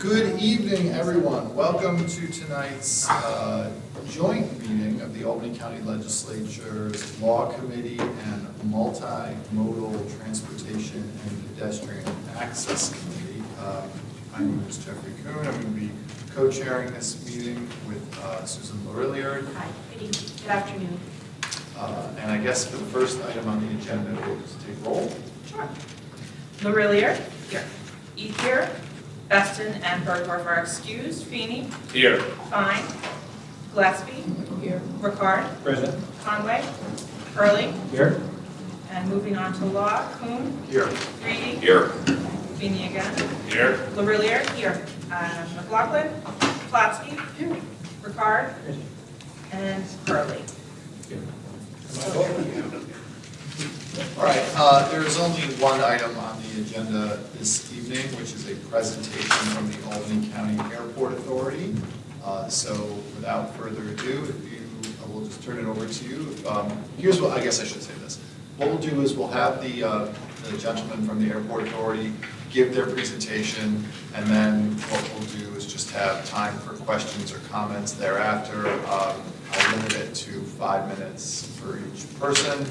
Good evening, everyone. Welcome to tonight's joint meeting of the Albany County Legislature's Law Committee and Multimodal Transportation and Pedestrian Access Committee. My name is Jeffrey Kuhn. I'm going to be co-chairing this meeting with Susan Larilliard. Hi, good afternoon. And I guess for the first item on the agenda, we'll just take roll. Sure. Larilliard? Here. Eat here. Beston and Bergdorf are excused. Feeney? Here. Fine. Gillespie? Here. Ricard? Present. Conway? Early? Here. And moving on to law, Kuhn? Here. Reedy? Here. Feeney again. Here. Larilliard? Here. McLaughlin? Platsky? Here. Ricard? And Early. All right, there is only one item on the agenda this evening, which is a presentation from the Albany County Airport Authority. So without further ado, I will just turn it over to you. Here's what, I guess I should say this. What we'll do is we'll have the gentleman from the Airport Authority give their presentation, and then what we'll do is just have time for questions or comments thereafter. I'll limit it to 5 minutes for each person.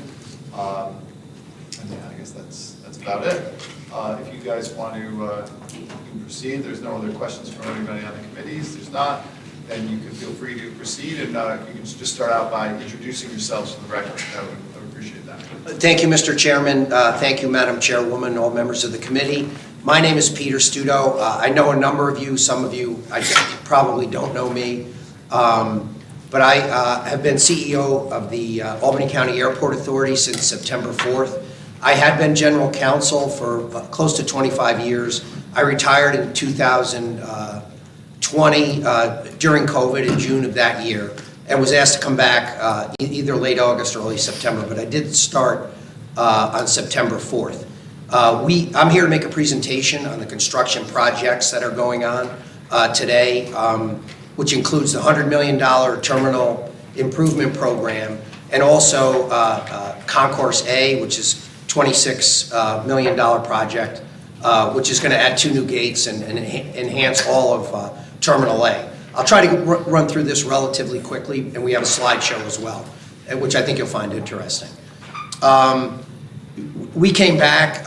And yeah, I guess that's about it. If you guys want to you can proceed, there's no other questions from anybody on the committees. There's not, then you can feel free to proceed, and you can just start out by introducing yourselves for the record. I would appreciate that. Thank you, Mr. Chairman. Thank you, Madam Chairwoman, all members of the committee. My name is Peter Studo. I know a number of you. Some of you probably don't know me. But I have been CEO of the Albany County Airport Authority since September 4th. I had been general counsel for close to 25 years. I retired in 2020 during COVID in June of that year, and was asked to come back either late August or early September, but I did start on September 4th. I'm here to make a presentation on the construction projects that are going on today, which includes the $100 million terminal improvement program, and also Concourse A, which is $26 million project, which is going to add 2 new gates and enhance all of Terminal A. I'll try to run through this relatively quickly, and we have a slideshow as well, which I think you'll find interesting. We came back,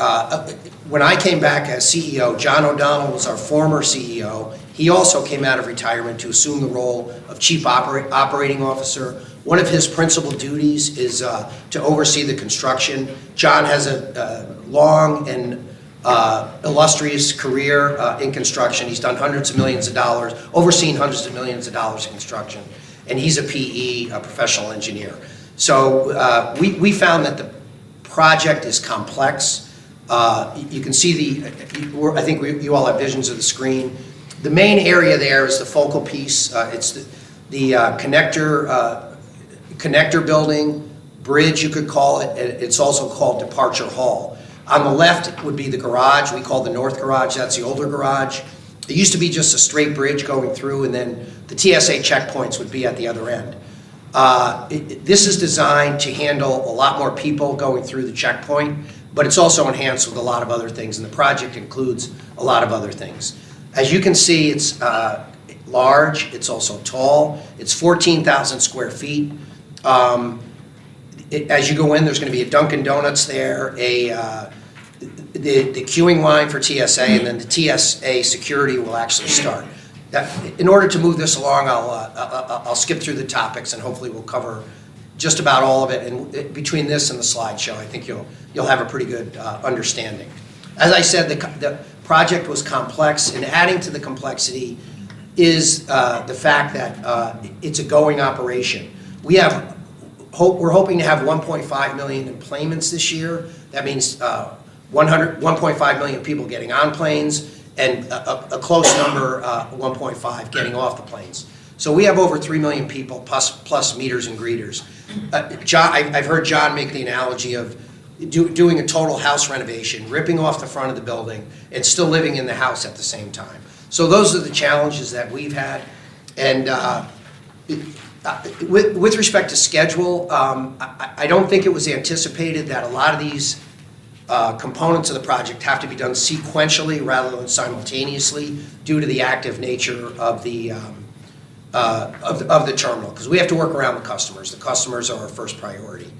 when I came back as CEO, John O'Donnell was our former CEO. He also came out of retirement to assume the role of Chief Operating Officer. One of his principal duties is to oversee the construction. John has a long and illustrious career in construction. He's done hundreds of millions of dollars, overseen hundreds of millions of dollars in construction, and he's a PE, a professional engineer. So we found that the project is complex. You can see I think you all have visions of the screen. The main area there is the focal piece. It's the connector building, bridge you could call it. It's also called Departure Hall. On the left would be the garage. We call the North Garage. That's the older garage. It used to be just a straight bridge going through, and then the TSA checkpoints would be at the other end. This is designed to handle a lot more people going through the checkpoint, but it's also enhanced with a lot of other things, and the project includes a lot of other things. As you can see, it's large, it's also tall, it's 14,000 square feet. As you go in, there's going to be a Dunkin' Donuts there, the queuing line for TSA, and then the TSA security will actually start. In order to move this along, I'll skip through the topics, and hopefully we'll cover just about all of it. And between this and the slideshow, I think you'll have a pretty good understanding. As I said, the project was complex, and adding to the complexity is the fact that it's a going operation. We're hoping to have 1.5 million enplanements this year. That means 1.5 million people getting on planes, and a close number, 1.5, getting off the planes. So we have over 3 million people plus meters and greeters. I've heard John make the analogy of doing a total house renovation, ripping off the front of the building, and still living in the house at the same time. So those are the challenges that we've had. And with respect to schedule, I don't think it was anticipated that a lot of these components of the project have to be done sequentially rather than simultaneously due to the active nature of the terminal, because we have to work around the customers. The customers are our first priority.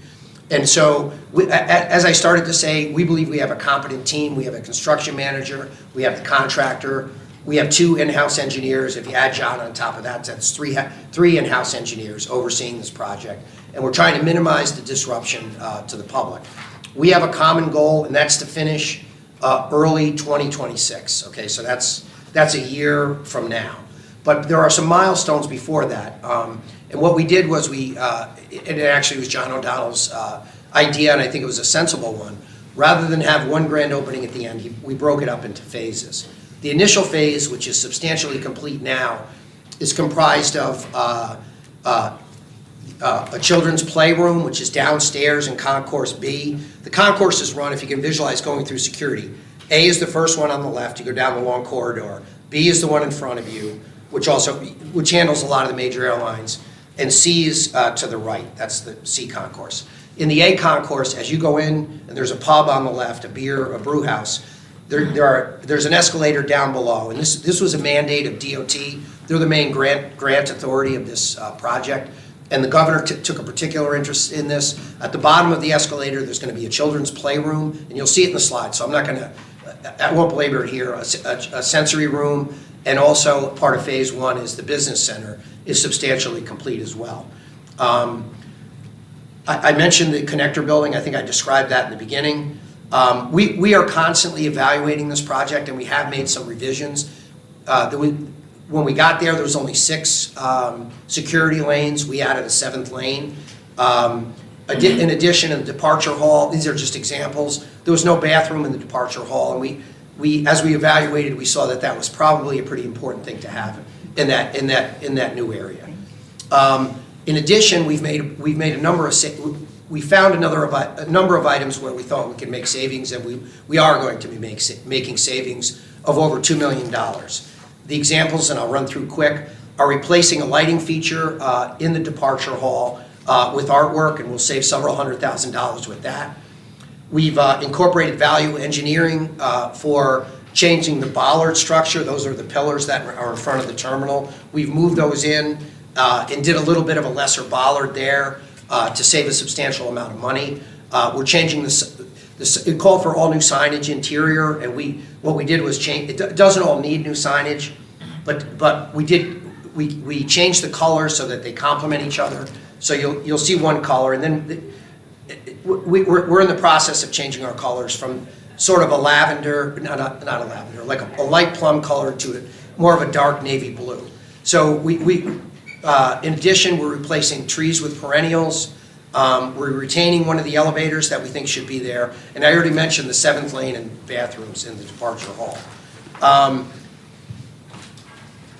And so, as I started to say, we believe we have a competent team. We have a construction manager, we have the contractor, we have 2 in-house engineers. If you add John on top of that, that's three in-house engineers overseeing this project. And we're trying to minimize the disruption to the public. We have a common goal, and that's to finish early 2026. Okay, so that's a year from now. But there are some milestones before that. And what we did was and it actually was John O'Donnell's idea, and I think it was a sensible one. Rather than have one grand opening at the end, we broke it up into phases. The initial phase, which is substantially complete now, is comprised of a children's playroom, which is downstairs in Concourse B. The concourse is run, if you can visualize, going through security. A is the first one on the left, you go down the long corridor. B is the one in front of you, which handles a lot of the major airlines. And C is to the right, that's the C concourse. In the A concourse, as you go in, and there's a pub on the left, a brew house, there's an escalator down below. And this was a mandate of DOT. They're the main grant authority of this project. And the governor took a particular interest in this. At the bottom of the escalator, there's going to be a children's playroom, and you'll see it in the slide, so I won't belabor it here. A sensory room, and also part of phase 1 is the business center is substantially complete as well. I mentioned the connector building. I think I described that in the beginning. We are constantly evaluating this project, and we have made some revisions. When we got there was only 6 security lanes. We added a 7th lane. In addition, in the departure hall, these are just examples. There was no bathroom in the departure hall, and as we evaluated, we saw that was probably a pretty important thing to have in that new area. In addition, we found a number of items where we thought we could make savings, and we are going to be making savings of over $2 million. The examples, and I'll run through quick, are replacing a lighting feature in the departure hall with artwork, and we'll save several $100,000 with that. We've incorporated value engineering for changing the bollard structure. Those are the pillars that are in front of the terminal. We've moved those in and did a little bit of a lesser bollard there to save a substantial amount of money. We're changing it called for all new signage interior, and what we did was change. It doesn't all need new signage, but we changed the colors so that they complement each other. So you'll see one color, and then we're in the process of changing our colors from sort of a lavender, not a lavender, like a light plum color to more of a dark navy blue. So in addition, we're replacing trees with perennials. We're retaining one of the elevators that we think should be there. And I already mentioned the 7th lane and bathrooms in the departure hall.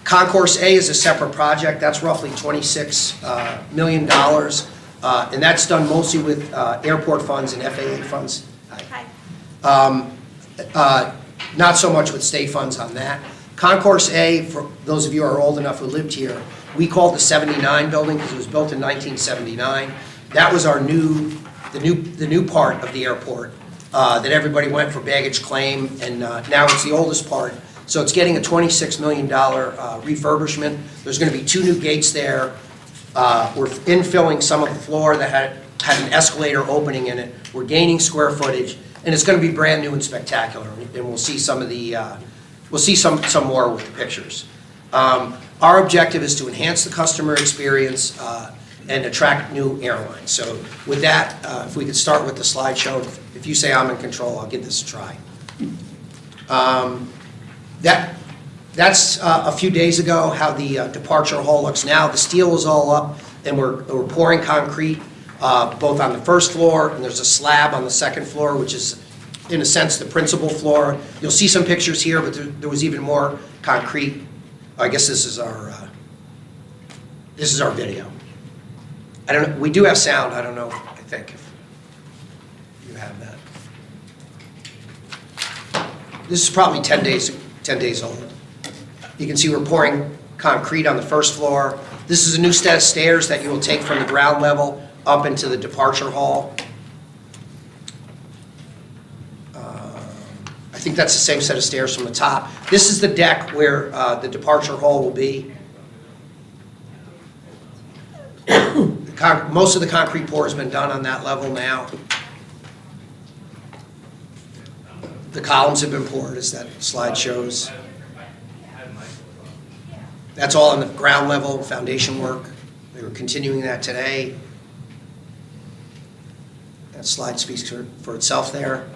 Concourse A is a separate project. That's roughly $26 million. And that's done mostly with airport funds and FAA funds. Hi. Not so much with state funds on that. Concourse A, for those of you who are old enough who lived here, we call it the 79 building because it was built in 1979. That was the new part of the airport that everybody went for baggage claim, and now it's the oldest part. So it's getting a $26 million refurbishment. There's going to be 2 new gates there. We're infilling some of the floor that had an escalator opening in it. We're gaining square footage, and it's going to be brand new and spectacular. And we'll see some more with the pictures. Our objective is to enhance the customer experience and attract new airlines. So with that, if we could start with the slideshow. If you say I'm in control, I'll give this a try. That's a few days ago how the departure hall looks now. The steel is all up, and we're pouring concrete both on the first floor, and there's a slab on the second floor, which is, in a sense, the principal floor. You'll see some pictures here, but there was even more concrete. I guess this is our video. I don't know. We do have sound. I don't know. I think if you have that. This is probably 10 days old. You can see we're pouring concrete on the first floor. This is a new set of stairs that you will take from the ground level up into the departure hall. think that's the same set of stairs from the top. This is the deck where the departure hall will be. Most of the concrete pour has been done on that level now. The columns have been poured, as that slide shows. That's all on the ground level, foundation work. They were continuing that today. That slide speaks for itself there.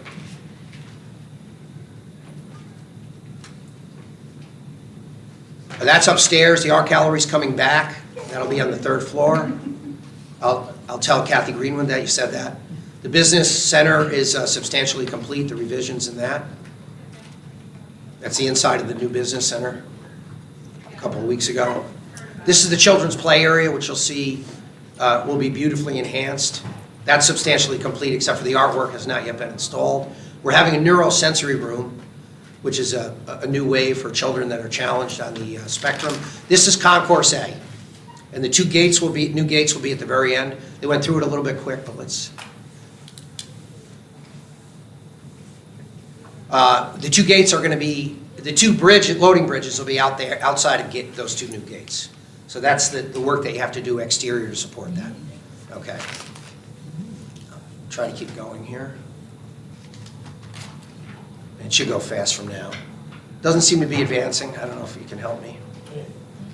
That's upstairs. The art gallery's coming back. That'll be on the 3rd floor. I'll tell Kathy Greenwood that you said that. The business center is substantially complete, the revisions in that. That's the inside of the new business center a couple of weeks ago. This is the children's play area, which you'll see will be beautifully enhanced. That's substantially complete, except for the artwork has not yet been installed. We're having a neurosensory room, which is a new way for children that are challenged on the spectrum. This is Concourse A, and the new gates will be at the very end. They went through it a little bit quick, but let's. The 2 gates are going to be, the 2 loading bridges will be out there, outside of those 2 new gates. So that's the work that you have to do exterior to support that. Okay. Try to keep going here. It should go fast from now. Doesn't seem to be advancing. I don't know if you can help me.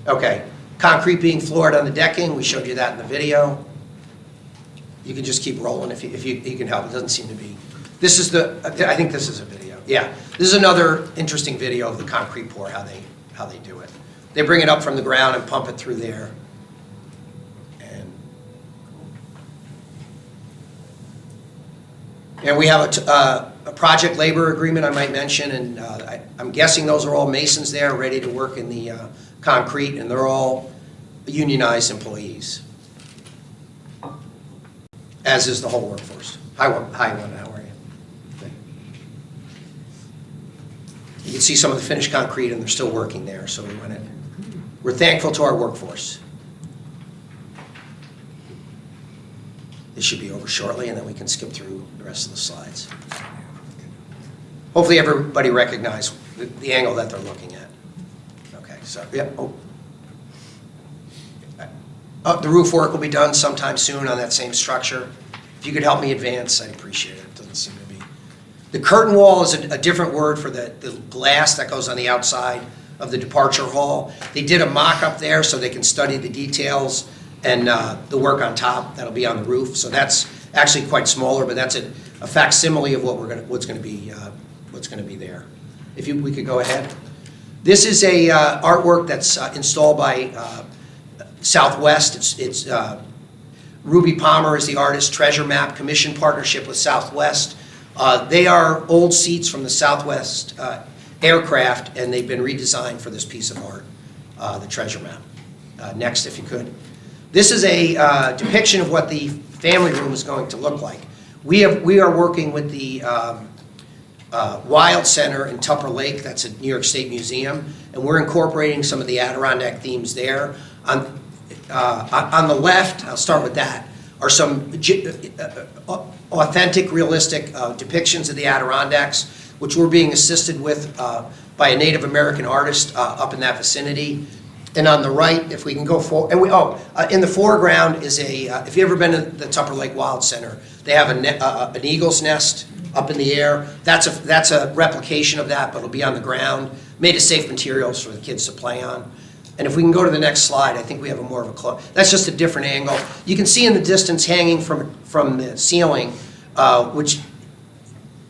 Okay. Concrete being floored on the decking. We showed you that in the video. You can just keep rolling if you can help. It doesn't seem to be. This is I think this is a video. Yeah. This is another interesting video of the concrete pour, how they do it. They bring it up from the ground and pump it through there. And we have a project labor agreement I might mention, and I'm guessing those are all masons there, ready to work in the concrete, and they're all unionized employees, as is the whole workforce. Hi, how are you? Okay. You can see some of the finished concrete, and they're still working there, so we're thankful to our workforce. This should be over shortly, and then we can skip through the rest of the slides. Hopefully everybody recognized the angle that they're looking at. Okay, so, yeah, the roof work will be done sometime soon on that same structure. If you could help me advance, I'd appreciate it. It doesn't seem to be. The curtain wall is a different word for the glass that goes on the outside of the departure hall. They did a mock-up there so they can study the details and the work on top that'll be on the roof. So that's actually quite smaller, but that's a facsimile of what's going to be there. If we could go ahead. This is a artwork that's installed by Southwest. It's Ruby Palmer is the artist. Treasure Map commission partnership with Southwest. They are old seats from the Southwest aircraft, and they've been redesigned for this piece of art, the Treasure Map. Next, if you could. This is a depiction of what the family room is going to look like. We are working with the Wild Center in Tupper Lake. That's a New York State Museum, and we're incorporating some of the Adirondack themes there. On the left, I'll start with that, are some authentic, realistic depictions of the Adirondacks, which we're being assisted with by a Native American artist up in that vicinity. And on the right, if we can go forward, and in the foreground is if you've ever been to the Tupper Lake Wild Center, they have an eagle's nest up in the air. That's a replication of that, but it'll be on the ground, made of safe materials for the kids to play on. And if we can go to the next slide, I think we have more of a close. That's just a different angle. You can see in the distance hanging from the ceiling, which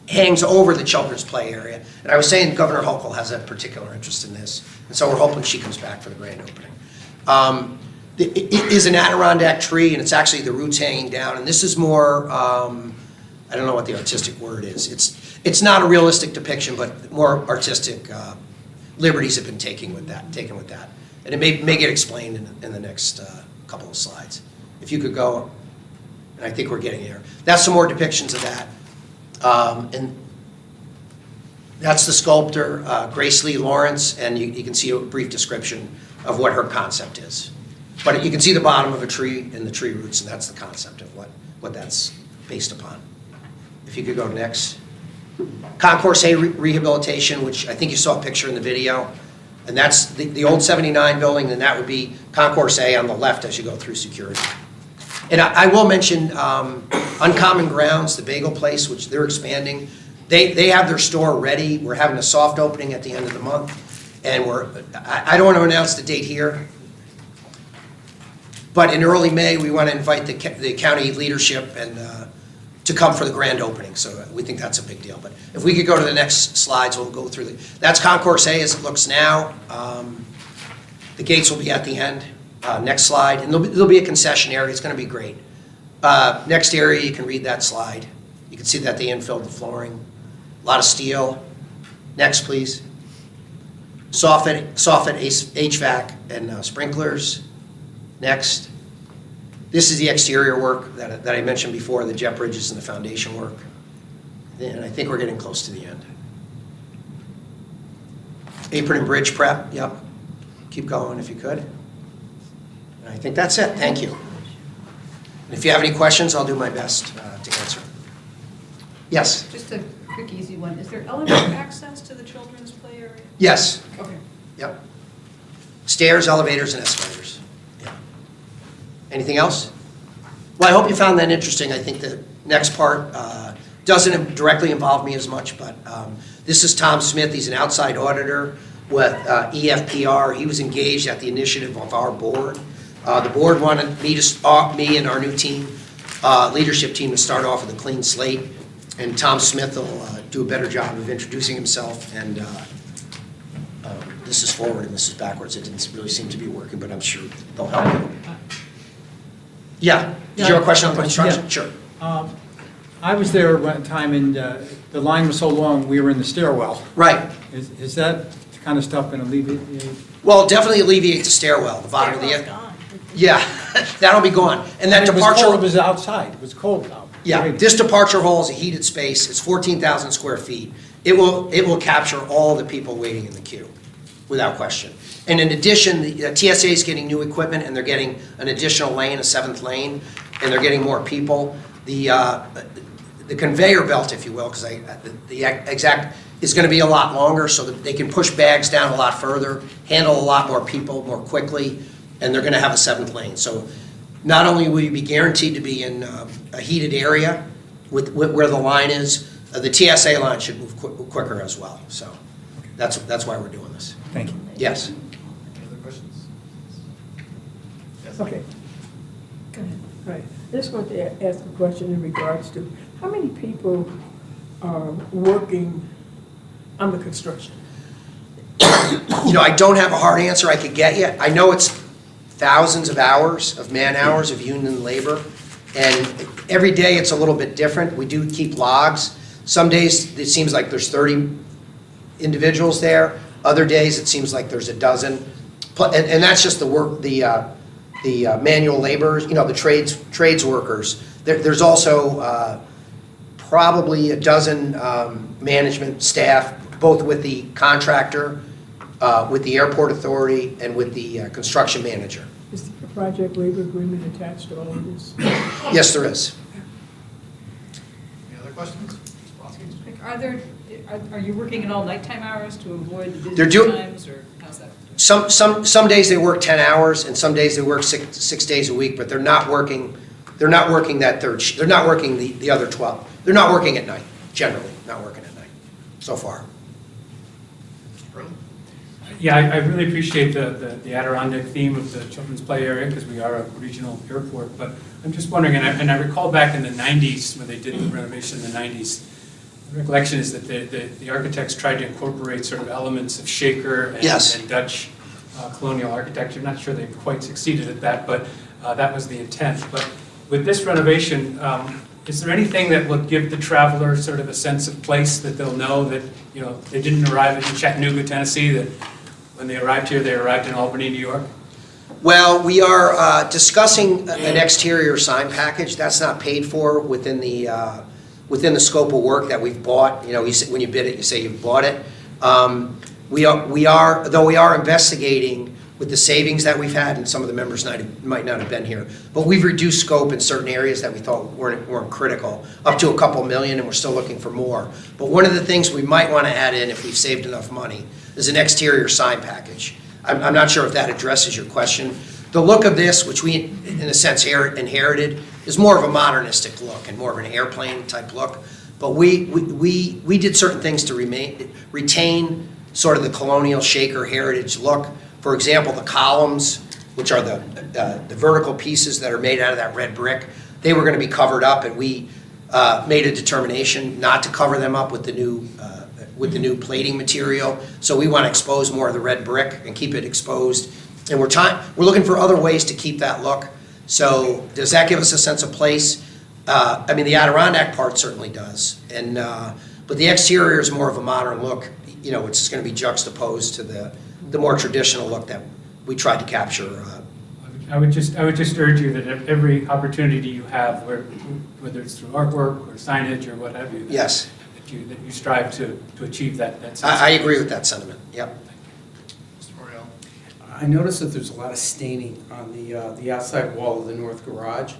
hangs over the children's play area. And I was saying Governor Hochul has a particular interest in this, and so we're hoping she comes back for the grand opening. It is an Adirondack tree, and it's actually the roots hanging down. And this is more, I don't know what the artistic word is. It's not a realistic depiction, but more artistic liberties have been taken with that. And it may get explained in the next couple of slides. If you could go, and I think we're getting there. That's some more depictions of that. And that's the sculptor, Grace Lee Lawrence, and you can see a brief description of what her concept is. But you can see the bottom of a tree and the tree roots, and that's the concept of what that's based upon. If you could go next. Concourse A rehabilitation, which I think you saw a picture in the video, and that's the old 79 building, then that would be Concourse A on the left as you go through security. And I will mention Uncommon Grounds, the bagel place, which they're expanding. They have their store ready. We're having a soft opening at the end of the month, and I don't want to announce the date here, but in early May, we want to invite the county leadership and to come for the grand opening, so we think that's a big deal. But if we could go to the next slides, we'll go through that's Concourse A as it looks now. The gates will be at the end. Next slide, and there'll be a concession area. It's going to be great. Next area, you can read that slide. You can see that they infilled the flooring. A lot of steel. Next, please. Soffit HVAC and sprinklers. Next. This is the exterior work that I mentioned before, the jet bridges and the foundation work. And I think we're getting close to the end. Apron and bridge prep, yep. Keep going if you could. And I think that's it, thank you. And if you have any questions, I'll do my best to answer. Yes? Just a quick, easy one. Is there elevator access to the children's play area? Yes, Okay. yep. Stairs, elevators, and escalators. Yeah. Anything else? Well, I hope you found that interesting. I think the next part doesn't directly involve me as much, but this is Tom Smith. He's an outside auditor with EFPR. He was engaged at the initiative of our board. The board wanted me and our new team, leadership team, to start off with a clean slate, and Tom Smith will do a better job of introducing himself. And this is forward and this is backwards. It didn't really seem to be working, but I'm sure they'll help you. Yeah. Did you have a question on construction? Yeah. Sure. I was there one time, and the line was so long, we were in the stairwell. Right. Is that kind of stuff going to alleviate? Well, definitely alleviate the stairwell, the bottom of the. Stairwell's gone. Yeah, that'll be gone. And that It was departure. cold, it was outside, it was cold out. Yeah, this departure hall is a heated space. It's 14,000 square feet. It will capture all the people waiting in the queue, without question. And in addition, the TSA is getting new equipment, and they're getting an additional lane, a 7th lane, and they're getting more people. The conveyor belt, if you will, because the exact is going to be a lot longer, so that they can push bags down a lot further, handle a lot more people more quickly, and they're going to have a 7th lane. So not only will you be guaranteed to be in a heated area with where the line is, the TSA line should move quicker as well. So that's why we're doing this. Thank you. Yes. Any other questions? Yes. Okay, Go ahead. right. I just want to ask a question in regards to how many people are working on the construction? I don't have a hard answer I could get you. I know it's thousands of hours of man hours of union labor, and every day it's a little bit different. We do keep logs. Some days it seems like there's 30 individuals there. Other days it seems like there's a dozen, and that's just the work, the manual laborers, the trades workers. There's also probably a dozen management staff, both with the contractor, with the airport authority, and with the construction manager. Is the project labor agreement attached to all of this? Yes, there is. Any other questions? Mr. Bosky? Are you working at all nighttime hours to avoid the They're busy doing- times, or how's that? Some days they work 10 hours, and some days they work six days a week, but they're not working that third, they're not working the other 12. They're not working at night, generally, not working at night, so far. Mr. Burley? Yeah, I really appreciate the Adirondack theme of the children's play area, because we are a regional airport, but I'm just wondering, and I recall back in the 90s, when they did the renovation in the 90s, the recollection is that the architects tried to incorporate sort of elements of Shaker and, Yes. and Dutch colonial architecture. I'm not sure they quite succeeded at that, but that was the intent. But with this renovation, is there anything that will give the traveler sort of a sense of place, that they'll know that, they didn't arrive in Chattanooga, Tennessee, that when they arrived here, they arrived in Albany, New York? Well, we are discussing an exterior sign package. That's not paid for within the scope of work that we've bought. When you bid it, you say you've bought it. We are investigating with the savings that we've had, and some of the members might not have been here, but we've reduced scope in certain areas that we thought weren't critical, up to a couple million, and we're still looking for more. But one of the things we might want to add in, if we've saved enough money, is an exterior sign package. I'm not sure if that addresses your question. The look of this, which we, in a sense, inherited, is more of a modernistic look and more of an airplane type look. But we did certain things to retain sort of the colonial Shaker heritage look. For example, the columns, which are the vertical pieces that are made out of that red brick, they were going to be covered up, and we made a determination not to cover them up with the new plating material. So we want to expose more of the red brick and keep it exposed. And we're looking for other ways to keep that look. So does that give us a sense of place? I mean, the Adirondack part certainly does. And but the exterior is more of a modern look. You know, it's going to be juxtaposed to the more traditional look that we tried to capture. I would just urge you that every opportunity you have, whether it's through artwork or signage or what have you, Yes, that you strive to achieve that sense. I agree with that sentiment. Yep. Mr. Morrell? I noticed that there's a lot of staining on the outside wall of the north garage.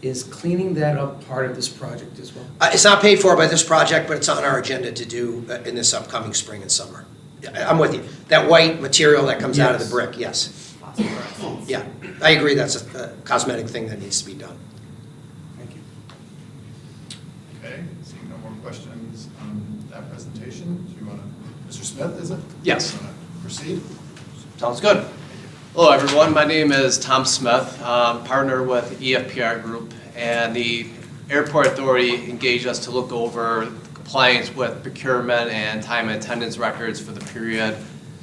Is cleaning that up part of this project as well? It's not paid for by this project, but it's on our agenda to do in this upcoming spring and summer. I'm with you. That white material that comes out of the Yes. brick, yes. Yeah, I agree that's a cosmetic thing that needs to be done. Thank you. Okay, seeing no more questions on that presentation, do you want to, Mr. Smith, is it? Yes. You wanna Proceed. Sounds good. Hello, everyone. My name is Tom Smith, partner with EFPR Group, and the Airport Authority engaged us to look over compliance with procurement and time and attendance records for the period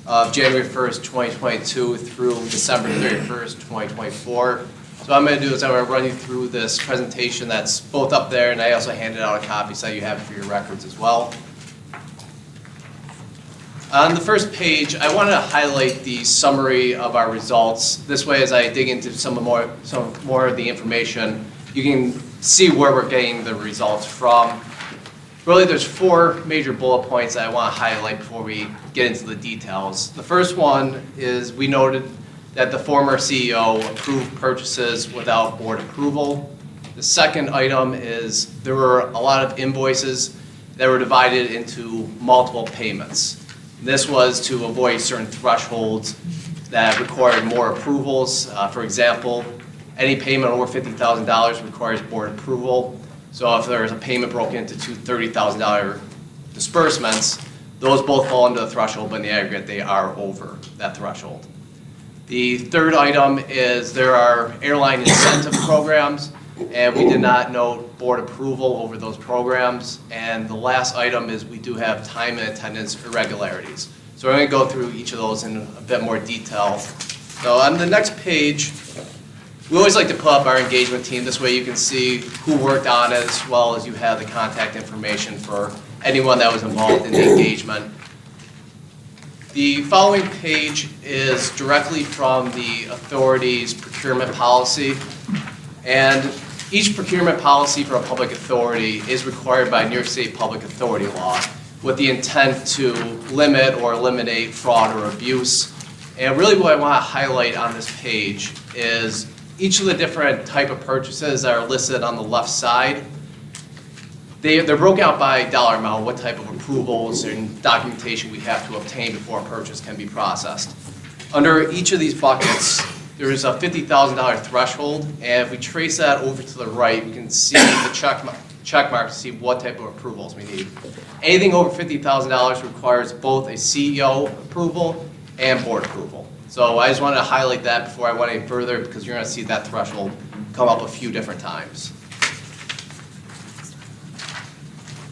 of January 1st, 2022 through December 31st, 2024. So what I'm going to do is I'm going to run you through this presentation that's both up there, and I also handed out a copy so you have it for your records as well. On the first page, I wanted to highlight the summary of our results. This way, as I dig into some more of the information, you can see where we're getting the results from. Really, there's four major bullet points that I want to highlight before we get into the details. The first one is we noted that the former CEO approved purchases without board approval. The second item is there were a lot of invoices that were divided into multiple payments. This was to avoid certain thresholds that required more approvals. For example, any payment over $50,000 requires board approval. So if there's a payment broken into two $30,000 disbursements, those both fall into the threshold, but in the aggregate, they are over that threshold. The third item is there are airline incentive programs, and we did not note board approval over those programs. And the last item is we do have time and attendance irregularities. So we're going to go through each of those in a bit more detail. So on the next page, we always like to put up our engagement team. This way you can see who worked on it, as well as you have the contact information for anyone that was involved in the engagement. The following page is directly from the authority's procurement policy. And each procurement policy for a public authority is required by New York State Public Authority law with the intent to limit or eliminate fraud or abuse. And really what I want to highlight on this page is each of the different type of purchases that are listed on the left side. They're broken out by dollar amount, what type of approvals and documentation we have to obtain before a purchase can be processed. Under each of these buckets, there is a $50,000 threshold, and if we trace that over to the right, we can see the check mark to see what type of approvals we need. Anything over $50,000 requires both a CEO approval and board approval. So I just wanted to highlight that before I went any further, because you're going to see that threshold come up a few different times.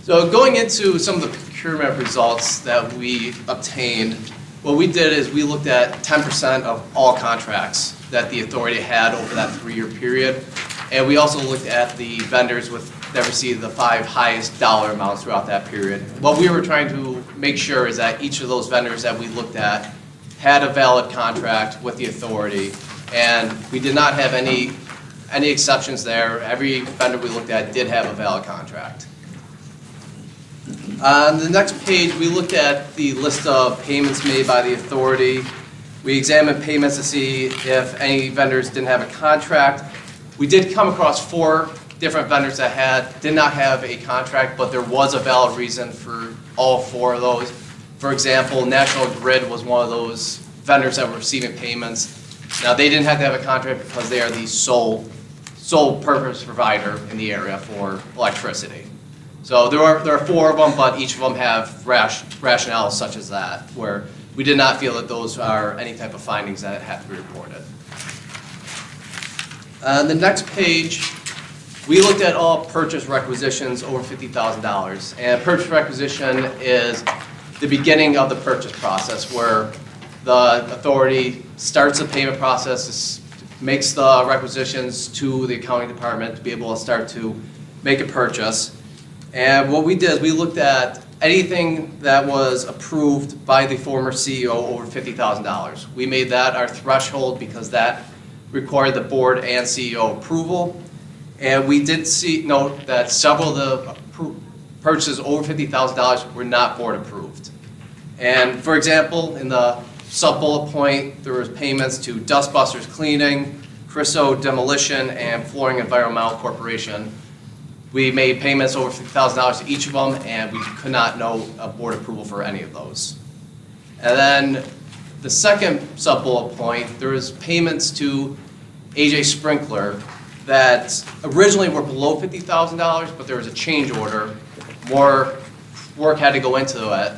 So going into some of the procurement results that we obtained, what we did is we looked at 10% of all contracts that the authority had over that 3-year period. And we also looked at the vendors that received the 5 highest dollar amounts throughout that period. What we were trying to make sure is that each of those vendors that we looked at had a valid contract with the authority. And we did not have any exceptions there. Every vendor we looked at did have a valid contract. On the next page, we looked at the list of payments made by the authority. We examined payments to see if any vendors didn't have a contract. We did come across 4 different vendors that did not have a contract, but there was a valid reason for all 4 of those. For example, National Grid was one of those vendors that were receiving payments. Now, they didn't have to have a contract because they are the sole purpose provider in the area for electricity. So there are 4 of them, but each of them have rationales such as that, where we did not feel that those are any type of findings that have to be reported. On the next page, we looked at all purchase requisitions over $50,000. And purchase requisition is the beginning of the purchase process, where the authority starts the payment process, makes the requisitions to the accounting department to be able to start to make a purchase. And what we did is we looked at anything that was approved by the former CEO over $50,000. We made that our threshold because that required the board and CEO approval. And we did note that several of the purchases over $50,000 were not board approved. And for example, in the sub-bullet point, there was payments to Dustbusters Cleaning, Crisso Demolition, and Flooring Environmental Corporation. We made payments over $50,000 to each of them, and we could not know a board approval for any of those. And then the second sub-bullet point, there was payments to AJ Sprinkler that originally were below $50,000, but there was a change order. More work had to go into it.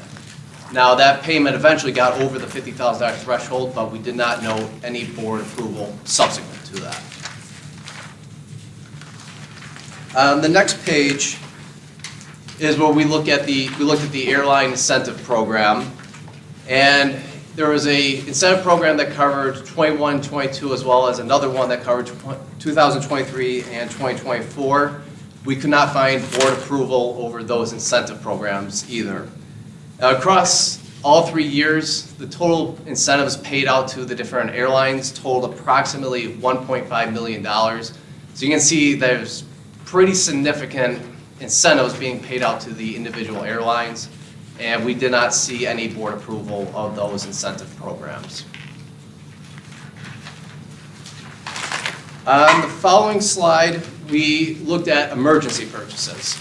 Now, that payment eventually got over the $50,000 threshold, but we did not know any board approval subsequent to that. The next page is where we looked at the airline incentive program, and there was a incentive program that covered 21, 22, as well as another one that covered 2023 and 2024. We could not find board approval over those incentive programs either. Across all 3 years, the total incentives paid out to the different airlines totaled approximately $1.5 million. So you can see there's pretty significant incentives being paid out to the individual airlines, and we did not see any board approval of those incentive programs. On the following slide, we looked at emergency purchases.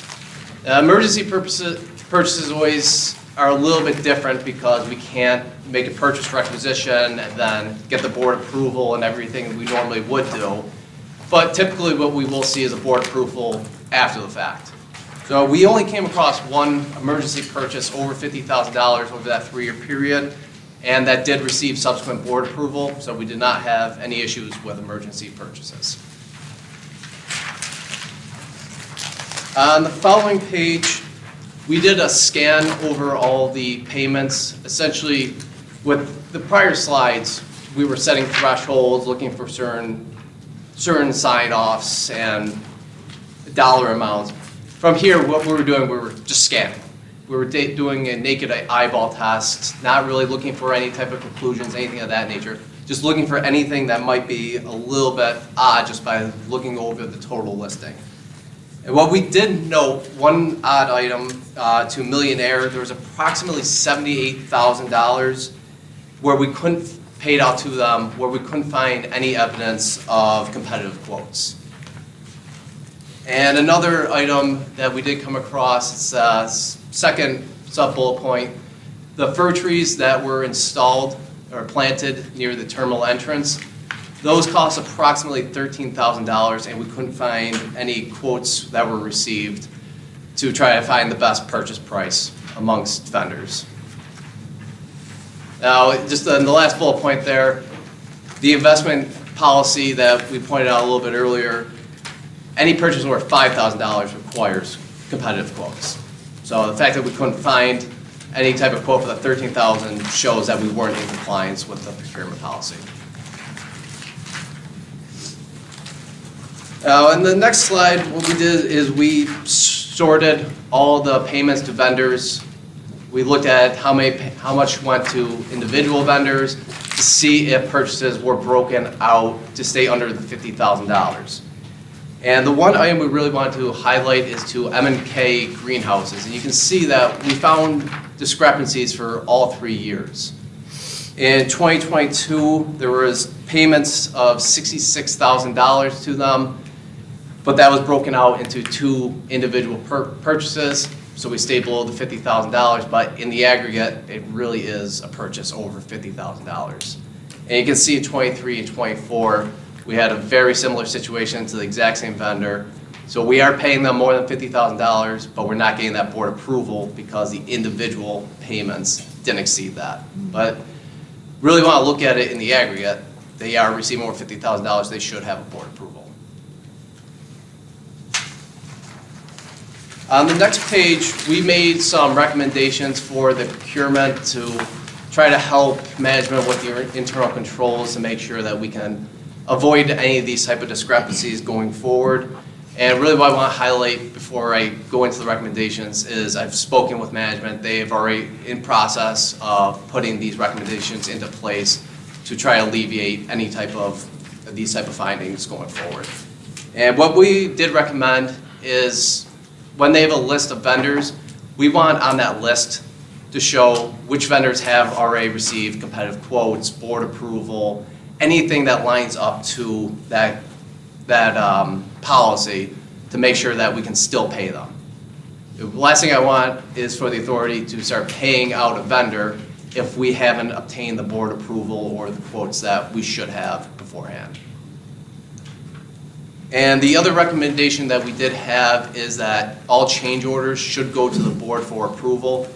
Emergency purchases always are a little bit different because we can't make a purchase requisition and then get the board approval and everything we normally would do. But typically what we will see is a board approval after the fact. So we only came across one emergency purchase over $50,000 over that 3-year period, and that did receive subsequent board approval, so we did not have any issues with emergency purchases. On the following page, we did a scan over all the payments. Essentially, with the prior slides, we were setting thresholds, looking for certain sign-offs and dollar amounts. From here, what we were doing, we were just scanning. We were doing a naked eyeball test, not really looking for any type of conclusions, anything of that nature. Just looking for anything that might be a little bit odd just by looking over the total listing. And what we did note, one odd item to Millionaire, there was approximately $78,000 where we couldn't pay it out to them, where we couldn't find any evidence of competitive quotes. And another item that we did come across, it's second sub-bullet point, the fir trees that were installed or planted near the terminal entrance, those cost approximately $13,000, and we couldn't find any quotes that were received to try to find the best purchase price amongst vendors. Now, just in the last bullet point there, the investment policy that we pointed out a little bit earlier, any purchase over $5,000 requires competitive quotes. So the fact that we couldn't find any type of quote for the $13,000 shows that we weren't in compliance with the procurement policy. In the next slide, what we did is we sorted all the payments to vendors. We looked at how much went to individual vendors to see if purchases were broken out to stay under the $50,000. And the one item we really wanted to highlight is to M&K greenhouses. And you can see that we found discrepancies for all 3 years. In 2022, there was payments of $66,000 to them, but that was broken out into 2 individual purchases, so we stayed below the $50,000, but in the aggregate, it really is a purchase over $50,000. And you can see in 23 and 24, we had a very similar situation to the exact same vendor. So we are paying them more than $50,000, but we're not getting that board approval because the individual payments didn't exceed that. But really want to look at it in the aggregate. They are receiving over $50,000, they should have a board approval. On the next page, we made some recommendations for the procurement to try to help management with the internal controls to make sure that we can avoid any of these type of discrepancies going forward. And really what I want to highlight before I go into the recommendations is I've spoken with management. They have already in process of putting these recommendations into place to try to alleviate any type of these type of findings going forward. And what we did recommend is when they have a list of vendors, we want on that list to show which vendors have already received competitive quotes, board approval, anything that lines up to that policy to make sure that we can still pay them. The last thing I want is for the authority to start paying out a vendor if we haven't obtained the board approval or the quotes that we should have beforehand. And the other recommendation that we did have is that all change orders should go to the board for approval.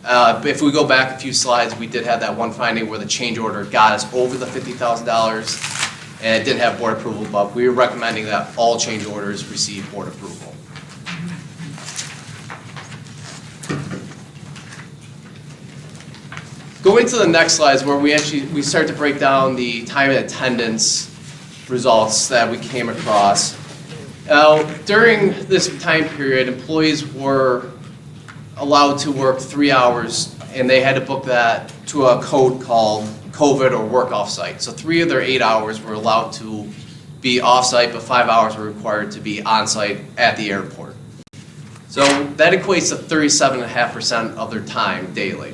If we go back a few slides, we did have that one finding where the change order got us over the $50,000 and it didn't have board approval, but we were recommending that all change orders receive board approval. Going to the next slides where we start to break down the time and attendance results that we came across. Now, during this time period, employees were allowed to work 3 hours, and they had to book that to a code called COVID or work off-site. So 3 of their 8 hours were allowed to be off-site, but 5 hours were required to be on-site at the airport. So that equates to 37.5% of their time daily.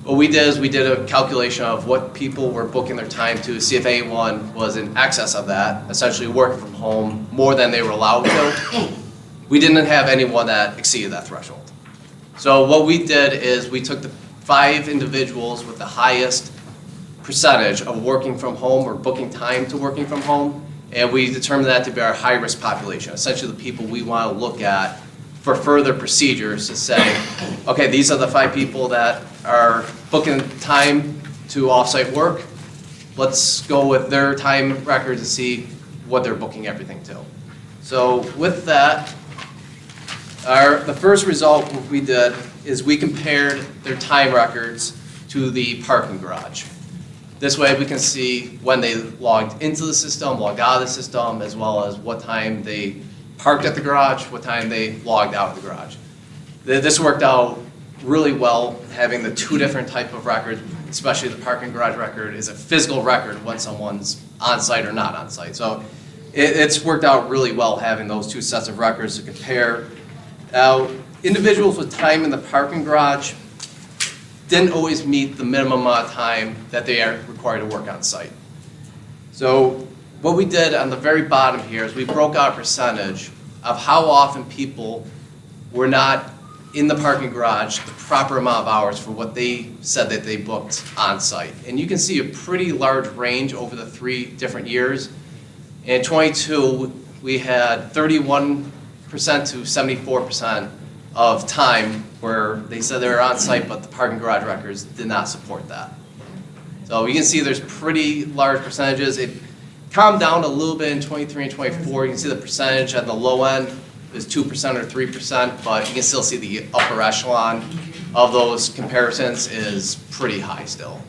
What we did is we did a calculation of what people were booking their time to see if anyone was in excess of that, essentially working from home more than they were allowed to. We didn't have anyone that exceeded that threshold. So what we did is we took the 5 individuals with the highest percentage of working from home or booking time to working from home, and we determined that to be our high-risk population, essentially the people we want to look at for further procedures to say, okay, these are the 5 people that are booking time to off-site work. Let's go with their time records and see what they're booking everything to. So with that, the first result we did is we compared their time records to the parking garage. This way we can see when they logged into the system, logged out of the system, as well as what time they parked at the garage, what time they logged out of the garage. This worked out really well, having the 2 different type of records, especially the parking garage record is a physical record when someone's on site or not on site. So it's worked out really well having those 2 sets of records to compare. Now, individuals with time in the parking garage didn't always meet the minimum amount of time that they are required to work on site. So what we did on the very bottom here is we broke out a percentage of how often people were not in the parking garage the proper amount of hours for what they said that they booked on site. And you can see a pretty large range over the 3 different years. In 22, we had 31% to 74% of time where they said they were on site, but the parking garage records did not support that. So you can see there's pretty large percentages. It calmed down a little bit in 23 and 24. You can see the percentage at the low end is 2% or 3%, but you can still see the upper echelon of those comparisons is pretty high still.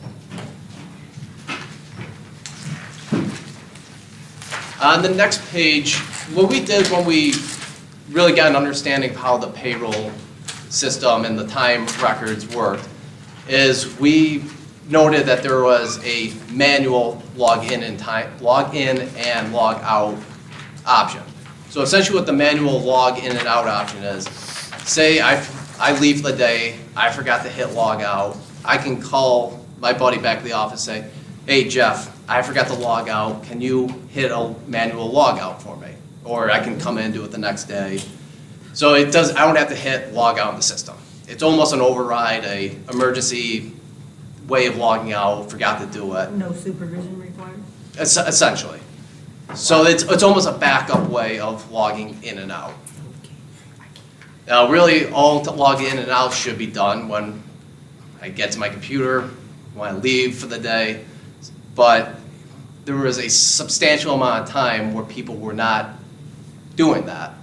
On the next page, what we did when we really got an understanding of how the payroll system and the time records worked is we noted that there was a manual log in and log out option. So essentially what the manual log in and out option is, say I leave the day, I forgot to hit log out, I can call my buddy back at the office say, hey, Jeff, I forgot to log out. Can you hit a manual log out for me? Or I can come in and do it the next day. So I don't have to hit log out in the system. It's almost an override, a emergency way of logging out, forgot to do it, No supervision required? essentially. So it's almost a backup way of logging in and out. Now, really, all to log in and out should be done when I get to my computer, when I leave for the day. But there was a substantial amount of time where people were not doing that.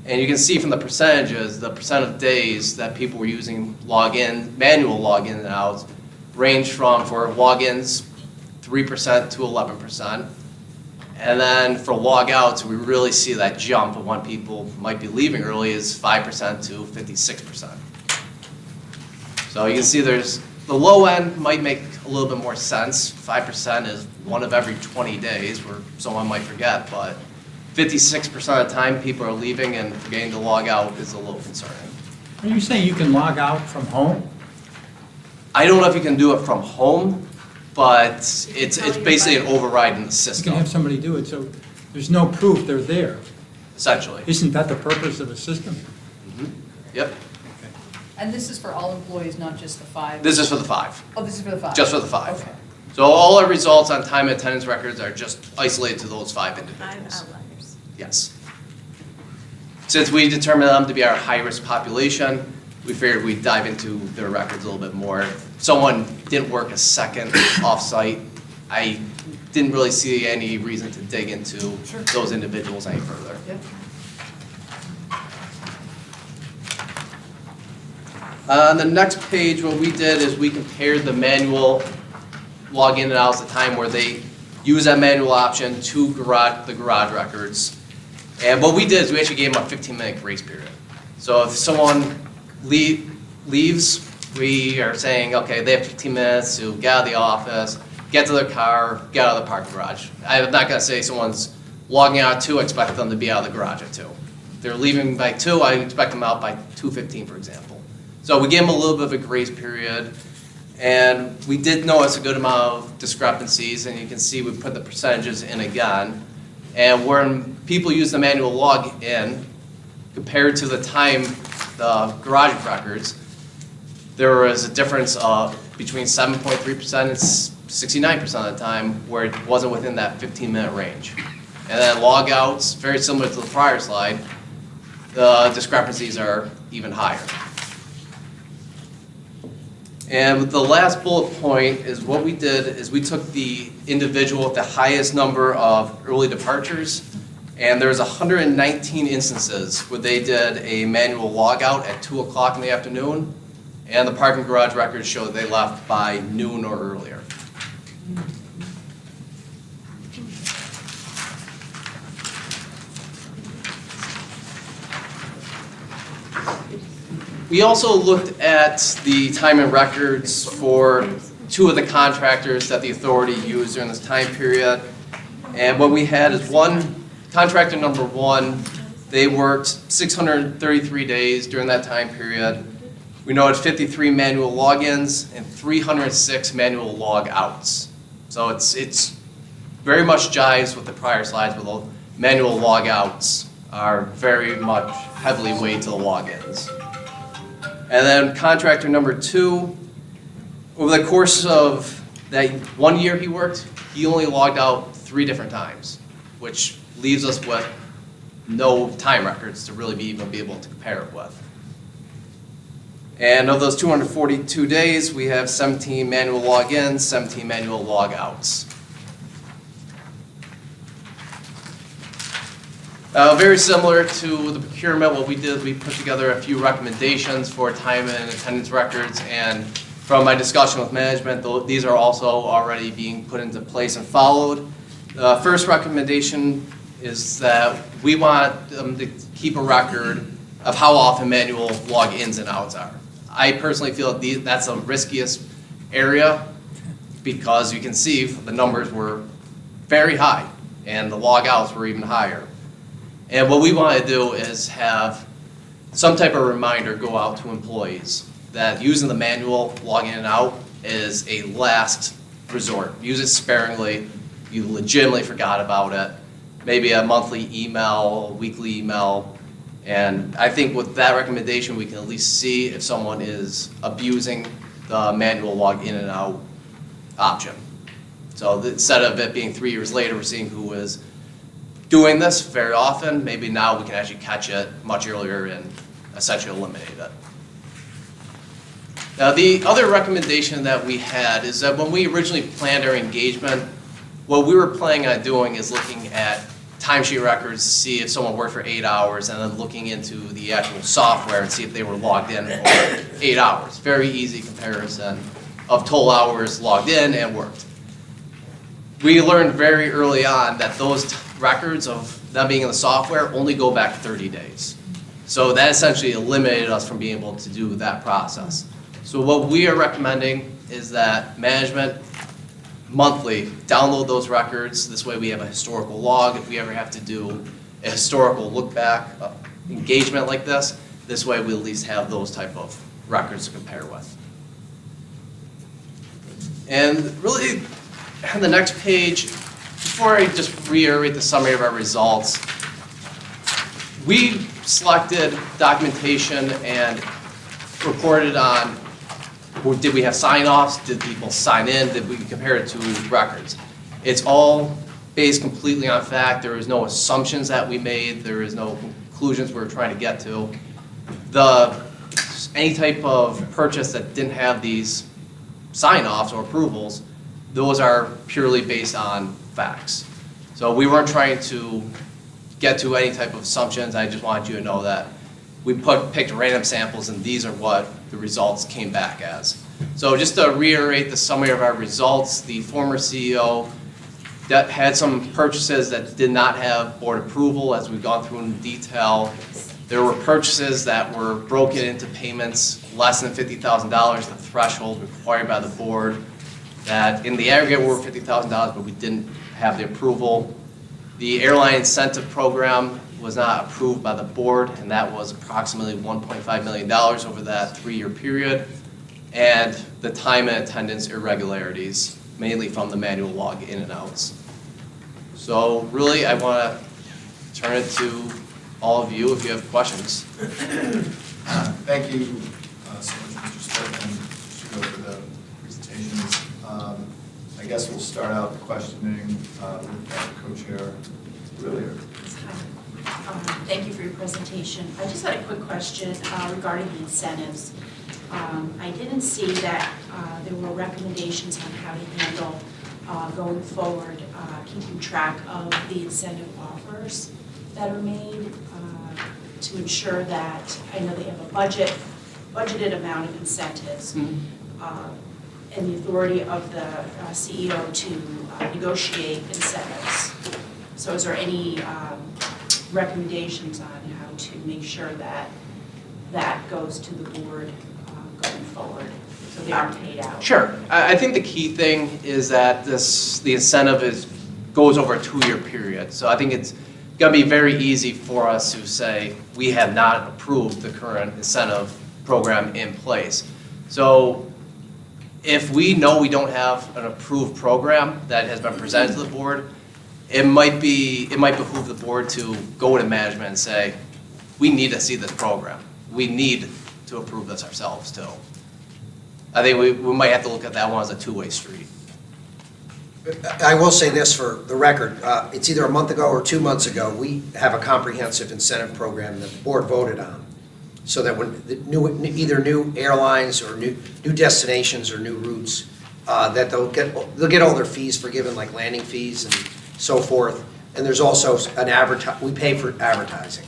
And you can see from the percentages, the percent of days that people were using manual login and outs range from, for logins, 3% to 11%. And then for logouts, we really see that jump of when people might be leaving early is 5% to 56%. So you can see the low end might make a little bit more sense. 5% is one of every 20 days where someone might forget, but 56% of the time people are leaving and forgetting to log out is a little concerning. Are you saying you can log out from home? I don't know if you can do it from home, but it's basically an override in the You system, can have somebody do it, so there's no proof they're there. essentially. Isn't that the purpose of a system? Yep, And this is for all employees, not just the 5? this is for the 5, Oh, this is for the 5? just for the 5. Okay. So all our results on time and attendance records are just isolated to those 5 individuals. Yes. Since we determined them to be our high-risk population, we figured we'd dive into their records a little bit more. If someone didn't work a second off-site, I didn't really see any reason to dig into those individuals any further. Yep. On the next page, what we did is we compared the manual login and out at the time where they use that manual option to the garage records. And what we did is we actually gave them a 15-minute grace period. So if someone leaves, we are saying, okay, they have 15 minutes to get out of the office, get to their car, get out of the parking garage. I'm not going to say someone's logging out at 2, I expect them to be out of the garage at 2. If they're leaving by 2, I expect them out by 2:15, for example. So we gave them a little bit of a grace period. And we did notice a good amount of discrepancies, and you can see we put the percentages in again. And when people use the manual log in, compared to the time, the garage records, there was a difference of between 7.3% and 69% of the time where it wasn't within that 15-minute range. And then log outs, very similar to the prior slide, the discrepancies are even higher. And the last bullet point is what we did is we took the individual with the highest number of early departures, and there's 119 instances where they did a manual log out at 2 o'clock in the afternoon, and the parking garage records show that they left by noon or earlier. We also looked at the time and records for 2 of the contractors that the authority used during this time period. And what we had is contractor number 1, they worked 633 days during that time period. We noted 53 manual logins and 306 manual log outs. So it's very much jives with the prior slides where the manual log outs are very much heavily weighted to the logins. And then contractor number 2, over the course of that 1 year he worked, he only logged out 3 different times, which leaves us with no time records to really even be able to compare it with. And of those 242 days, we have 17 manual logins, 17 manual log outs. Very similar to the procurement, what we did, we put together a few recommendations for time and attendance records, and from my discussion with management, these are also already being put into place and followed. The first recommendation is that we want them to keep a record of how often manual log ins and outs are. I personally feel that that's the riskiest area because you can see the numbers were very high and the log outs were even higher. And what we want to do is have some type of reminder go out to employees that using the manual log in and out is a last resort. Use it sparingly. You legitimately forgot about it. Maybe a monthly email, a weekly email. And I think with that recommendation, we can at least see if someone is abusing the manual log in and out option. So instead of it being 3 years later, we're seeing who is doing this very often. Maybe now we can actually catch it much earlier and essentially eliminate it. Now, the other recommendation that we had is that when we originally planned our engagement, what we were planning on doing is looking at timesheet records to see if someone worked for 8 hours, and then looking into the actual software and see if they were logged in for 8 hours. Very easy comparison of total hours logged in and worked. We learned very early on that those records of them being in the software only go back 30 days. So that essentially eliminated us from being able to do that process. So what we are recommending is that management monthly download those records. This way we have a historical log if we ever have to do a historical look back engagement like this. This way we at least have those type of records to compare with. And really, on the next page, before I just reiterate the summary of our results, we selected documentation and reported on, did we have sign-offs, did people sign in, did we compare it to records? It's all based completely on fact. There is no assumptions that we made. There is no conclusions we're trying to get to. Any type of purchase that didn't have these sign-offs or approvals, those are purely based on facts. So we weren't trying to get to any type of assumptions. I just wanted you to know that we picked random samples, and these are what the results came back as. So just to reiterate the summary of our results, the former CEO that had some purchases that did not have board approval, as we've gone through in detail. There were purchases that were broken into payments less than $50,000, the threshold required by the board, that in the aggregate were $50,000, but we didn't have the approval. The airline incentive program was not approved by the board, and that was approximately $1.5 million over that 3-year period. And the time and attendance irregularities, mainly from the manual log in and outs. So really, I want to turn it to all of you if you have questions. Thank you so much, Mr. Smith and Mr. Go, for the presentations. I guess we'll start out questioning with co-chair Willier. Thank you for your presentation. I just had a quick question regarding the incentives. I didn't see that there were recommendations on how to handle going forward, keeping track of the incentive offers that are made to ensure that, I know they have a budgeted amount of incentives, and the authority of the CEO to negotiate incentives. So is there any recommendations on how to make sure that that goes to the board going forward, so they are paid out? Sure. I think the key thing is that the incentive goes over a 2-year period. So I think it's going to be very easy for us to say we have not approved the current incentive program in place. So if we know we don't have an approved program that has been presented to the board, it might behoove the board to go to management and say, we need to see this program. We need to approve this ourselves too. I think we might have to look at that one as a two-way street. I will say this for the record, it's either a month ago or 2 months ago, we have a comprehensive incentive program that the board voted on. So that when either new airlines or new destinations or new routes, that they'll get all their fees forgiven, like landing fees and so forth. And there's also we pay for advertising.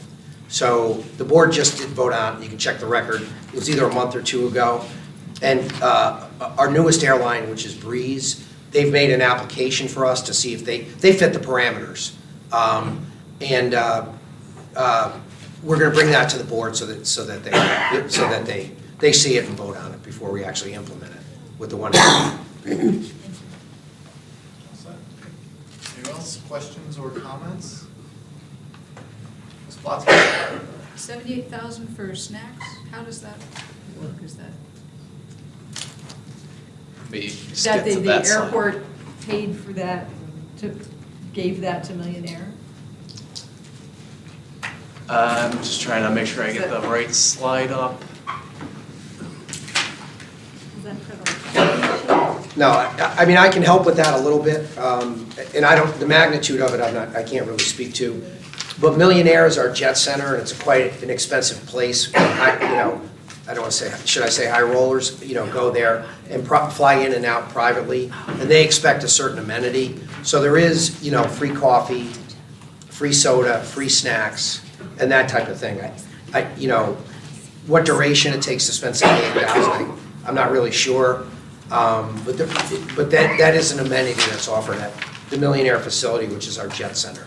So the board just did vote on, you can check the record, it was either a month or 2 ago. And our newest airline, which is Breeze, they've made an application for us to see if they fit the parameters. We're going to bring that to the board so that they see it and vote on it before we actually implement it with the one. Anyone else? Questions or comments? Ms. Platsky? 78,000 for snacks? How does that work? Is that? maybe That skip to the that slide. airport paid for that, gave that to Millionaire? I'm just trying to make sure I get the right slide up. Is that for the- No, I mean, I can help with that a little bit, and I don't, the magnitude of it, I can't really speak to. But Millionaire is our jet center, and it's quite an expensive place. I don't want to say, should I say high rollers, go there and fly in and out privately, and they expect a certain amenity. So there is, free coffee, free soda, free snacks, and that type of thing. What duration it takes to spend 78,000, I'm not really sure. But that is an amenity that's offered at the Millionaire facility, which is our jet center.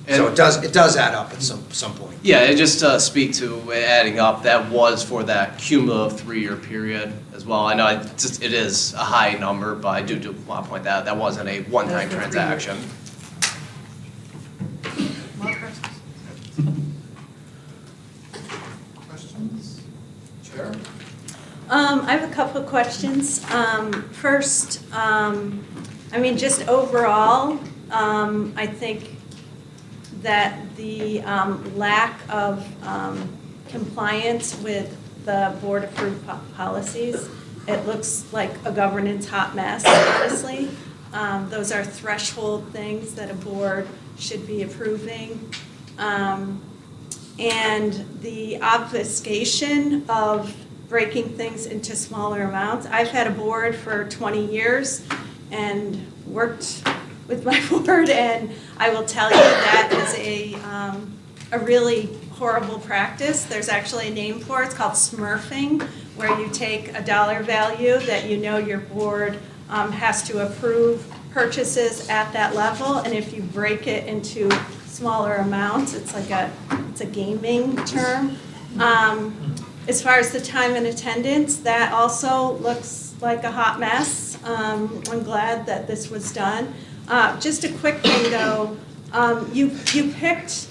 So it does add up at some point. Yeah, and just to speak to adding up, that was for that cumulative 3-year period as well. I know it is a high number, but I do want to point out that wasn't a one-time transaction. Questions? Chair? I have a couple of questions. First, just overall, I think that the lack of compliance with the board-approved policies, it looks like a governance hot mess, honestly. Those are threshold things that a board should be approving. And the obfuscation of breaking things into smaller amounts. I've had a board for 20 years and worked with my board, and I will tell you that is a really horrible practice. There's actually a name for it. It's called smurfing, where you take a dollar value that your board has to approve purchases at that level, and if you break it into smaller amounts, it's a gaming term. As far as the time and attendance, that also looks like a hot mess. I'm glad that this was done. Just a quick thing though, you picked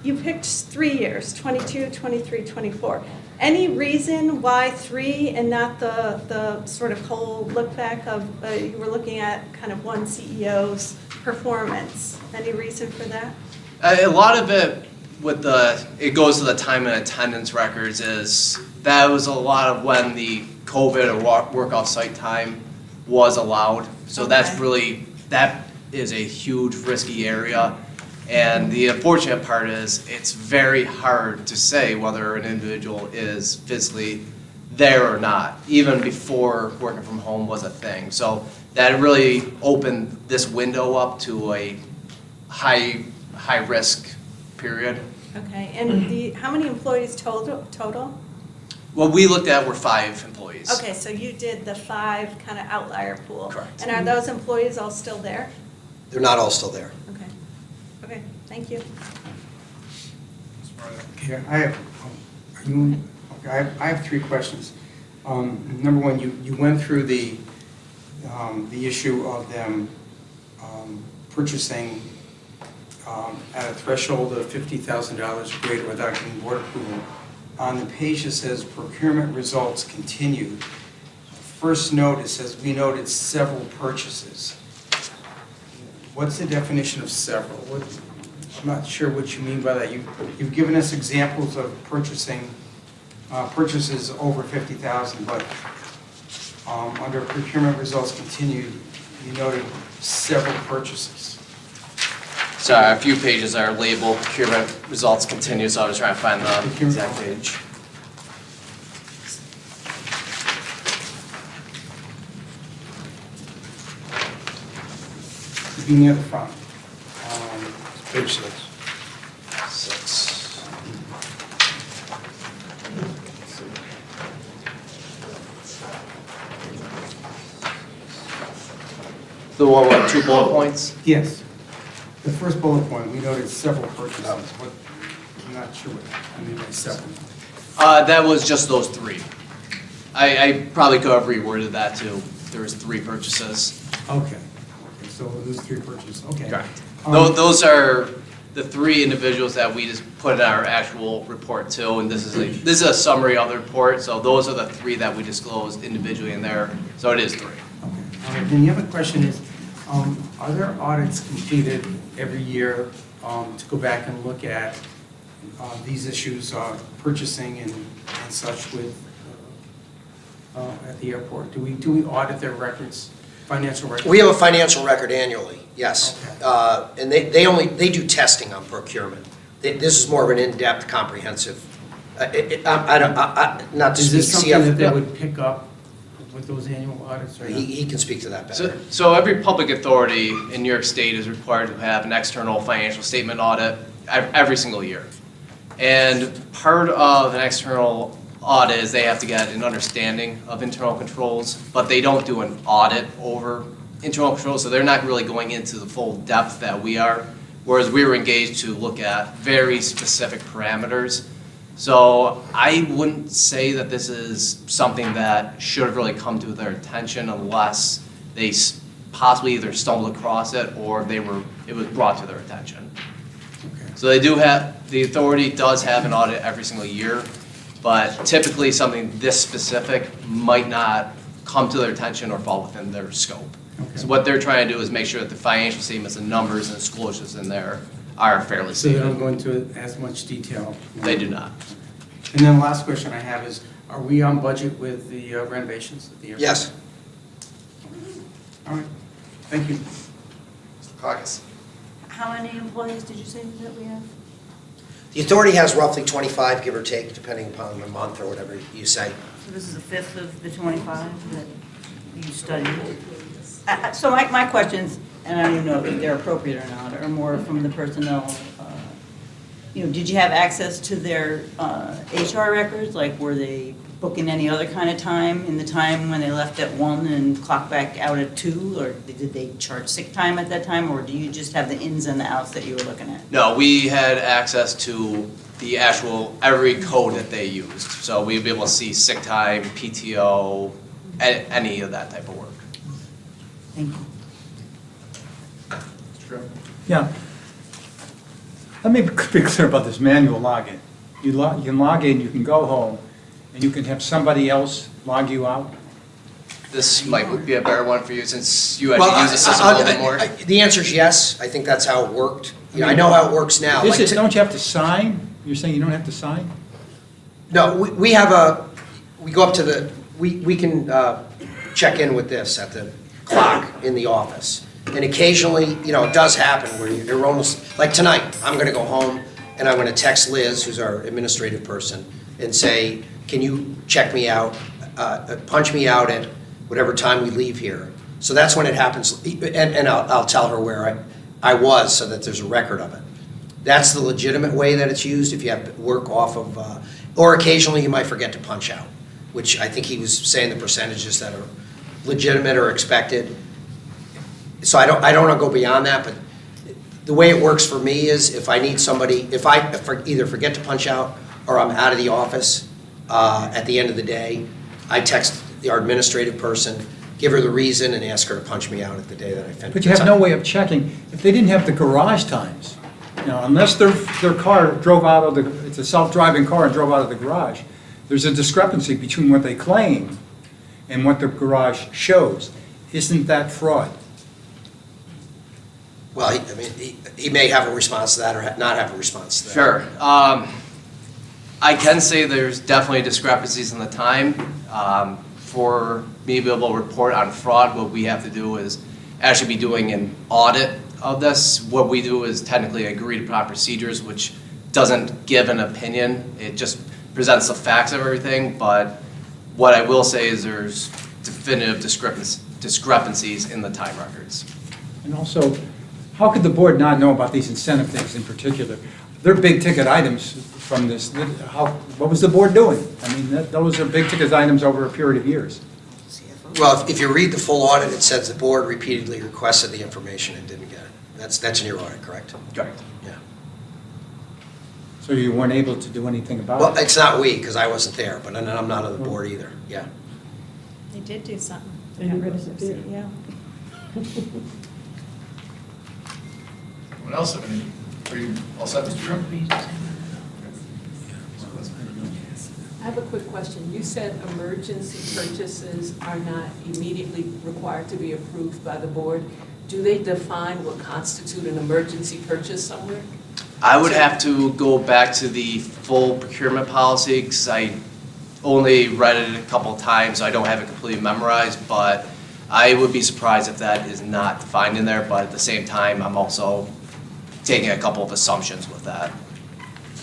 3 years, 22, 23, 24. Any reason why 3 and not the sort of whole look back of, you were looking at kind of one CEO's performance? Any reason for that? A lot of it it goes to the time and attendance records that was a lot of when the COVID or work off-site time was allowed. So Okay. that is a huge risky area. And the unfortunate part is it's very hard to say whether an individual is physically there or not, even before working from home was a thing. So that really opened this window up to a high risk period. Okay, and how many employees total? What we looked at were 5 employees. Okay, so you did the 5 kind of outlier pool. Correct. And are those employees all still there? They're not all still there. Okay, thank you. Okay, I have 3 questions. Number one, you went through the issue of them purchasing at a threshold of $50,000 or greater without getting board approval. On the page it says procurement results continued. First note, it says we noted several purchases. What's the definition of several? I'm not sure what you mean by that. You've given us examples of purchases over $50,000, but under procurement results continued, you noted several purchases. Sorry, a few pages are labeled procurement results continue, so I was trying to find the exact page. Be near the front. Page 6. 6. The one with 2 bullet points? Yes. The first bullet point, we noted several purchases. I'm not sure what I mean by several. That was just those 3. I probably could have reworded that too. There was 3 purchases. Okay, so those 3 purchases, okay. Correct. Those are the 3 individuals that we just put in our actual report too, and this is a summary of the report, so those are the 3 that we disclosed individually in there, so it is 3. Then the other question is, are there audits completed every year to go back and look at these issues, purchasing and such with, at the airport? Do we audit their records, financial records? We have a financial record annually, yes. Okay. And they do testing on procurement. This is more of an in-depth, comprehensive, not to Is speak this something that they CF, would pick up with those annual audits or not? he can speak to that better. So every public authority in New York State is required to have an external financial statement audit every single year. And part of an external audit is they have to get an understanding of internal controls, but they don't do an audit over internal controls, so they're not really going into the full depth that we are, whereas we were engaged to look at very specific parameters. So I wouldn't say that this is something that should have really come to their attention unless they possibly either stumbled across it or it was brought to their attention. Okay. So the authority does have an audit every single year, but typically something this specific might not come to their attention or fall within their scope. Okay. So what they're trying to do is make sure that the financial statements and numbers and disclosures in there are fairly So they stated. don't go into as much detail? They do not. And then the last question I have is, are we on budget with the renovations at the airport? Yes. All right, thank you. Mr. Caucus. How many employees did you say that we have? The authority has roughly 25, give or take, depending upon the month or whatever you say. So this is a fifth of the 25 that you studied? So my questions, and I don't even know if they're appropriate or not, are more from the personnel. Did you have access to their HR records? Like, were they booking any other kind of time in the time when they left at 1 and clocked back out at 2? Or did they charge sick time at that time? Or do you just have the ins and the outs that you were looking at? No, we had access to the actual, every code that they used. So we'd be able to see sick time, PTO, any of that type of work. Thank you. Mr. Trim. Yeah. Let me be clear about this manual login. You can log in, you can go home, and you can have somebody else log you out? This might be a better one for you since you actually use the system a little bit more. The answer is yes. I think that's how it worked. I know how it works now. Is Like it, to- don't you have to sign? You're saying you don't have to sign? No, we go up to the, we can check in with this at the clock in the office. And occasionally, it does happen where you're almost, like tonight, I'm gonna go home and I'm gonna text Liz, who's our administrative person, and say, can you check me out, punch me out at whatever time we leave here. So that's when it happens, and I'll tell her where I was so that there's a record of it. That's the legitimate way that it's used if you have to work off of, or occasionally you might forget to punch out, which I think he was saying the percentages that are legitimate or expected. So I don't want to go beyond that, but the way it works for me is if I need somebody, if I either forget to punch out or I'm out of the office at the end of the day, I text our administrative person, give her the reason, and ask her to punch me out at the day that I finish. But you have no way of checking. If they didn't have the garage times, unless their car drove out of it's a self-driving car and drove out of the garage, there's a discrepancy between what they claim and what the garage shows. Isn't that fraud? Well, he may have a response to that or not have a response to that. Sure. I can say there's definitely discrepancies in the time. For me to be able to report on fraud, what we have to do is actually be doing an audit of this. What we do is technically agreed upon procedures, which doesn't give an opinion. It just presents the facts of everything. But what I will say is there's definitive discrepancies in the time records. And also, how could the board not know about these incentive things in particular? They're big ticket items from this. What was the board doing? I mean, those are big ticket items over a period of years. Well, if you read the full audit, it says the board repeatedly requested the information and didn't get it. That's in your audit, correct? Correct. Yeah. So you weren't able to do anything about Well, it? it's not we, because I wasn't there, but I'm not on the board either, yeah. They did do something. They got rid of it. Yeah. Anyone else have any? Are you all set, Mr. Trim? I have a quick question. You said emergency purchases are not immediately required to be approved by the board. Do they define what constitute an emergency purchase somewhere? I would have to go back to the full procurement policy, because I only read it a couple of times, so I don't have it completely memorized, but I would be surprised if that is not defined in there, but at the same time, I'm also taking a couple of assumptions with that.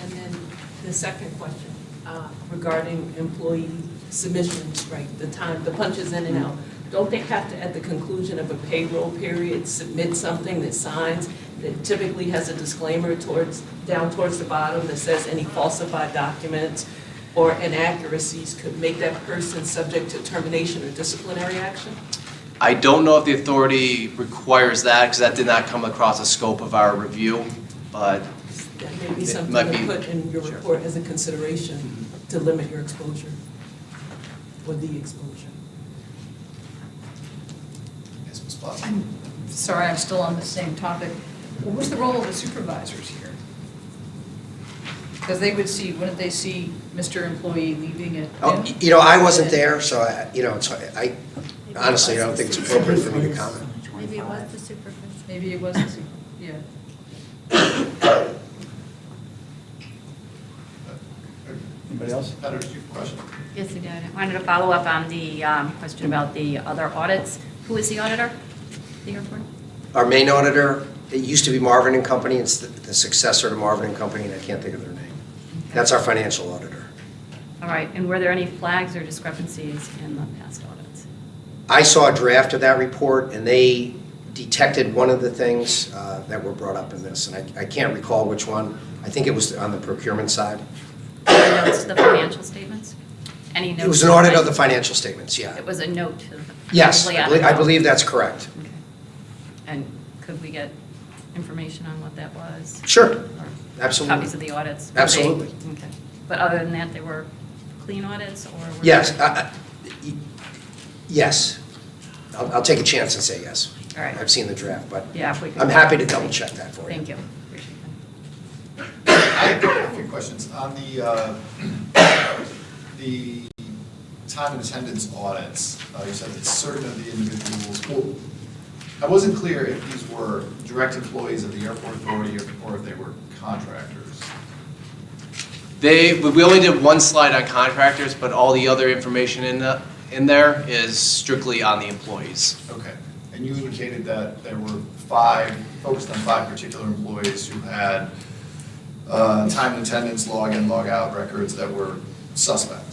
And then the second question regarding employee submissions, right, the time, the punches in and out. Don't they have to, at the conclusion of a payroll period, submit something that signs, that typically has a disclaimer down towards the bottom that says any falsified documents or inaccuracies could make that person subject to termination or disciplinary action? I don't know if the authority requires that, because that did not come across the scope of our review, but That may be It something might to be- put in your sure. report as a consideration to limit your exposure or the exposure. Yes, Ms. Plaza? I'm sorry, I'm still on the same topic. What was the role of the supervisors here? Because they would see, wouldn't they see Mr. Employee leaving at Oh, noon? you know, I wasn't there, so I honestly, I don't think it's appropriate for me to comment. Maybe it was the supervisor. Maybe it was the super, yeah. Anybody else? Heather, do you have a question? Yes, I did. I wanted to follow up on the question about the other audits. Who is the auditor at the airport? Our main auditor, it used to be Marvin and Company, it's the successor to Marvin and Company, and I can't think of their name. That's our financial auditor. All right, and were there any flags or discrepancies in the past audits? I saw a draft of that report, and they detected one of the things that were brought up in this, and I can't recall which one. I think it was on the procurement side. Were there notes to the financial statements? Any notes? It was an audit of the financial statements, yeah. It was a note to. Yes, basically I believe that's correct. Okay. And could we get information on what that was? Sure, Or absolutely. Copies of the audits? Were they- Absolutely. Okay. But other than that, they were clean audits or? were Yes, there- yes. I'll take a chance and say yes. All right. I've seen the draft, but Yeah, if we could. I'm happy to double check that for you. Thank you. Appreciate that. I have a few questions. On the time and attendance audits, you said that certain of the individuals, well, I wasn't clear if these were direct employees of the airport authority or if they were contractors. we only did one slide on contractors, but all the other information in there is strictly on the employees. Okay. And you indicated that there were focused on 5 particular employees who had time and attendance, log in, log out records that were suspect.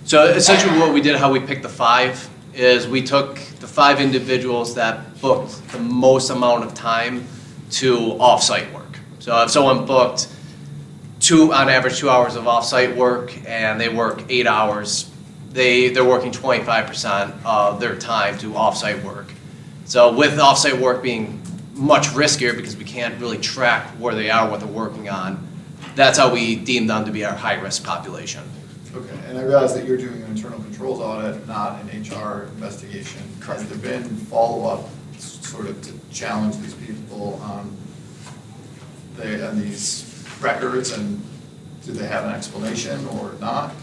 So essentially what we did, how we picked the 5, is we took the 5 individuals that booked the most amount of time to off-site work. So if someone booked on average 2 hours of off-site work and they work 8 hours, they're working 25% of their time to off-site work. So with off-site work being much riskier because we can't really track where they are, what they're working on, that's how we deem them to be our high-risk population. Okay, and I realize that you're doing an internal controls audit, not an HR investigation. Correct. Has there been follow-up sort of to challenge these people on these records, and do they have an explanation or not?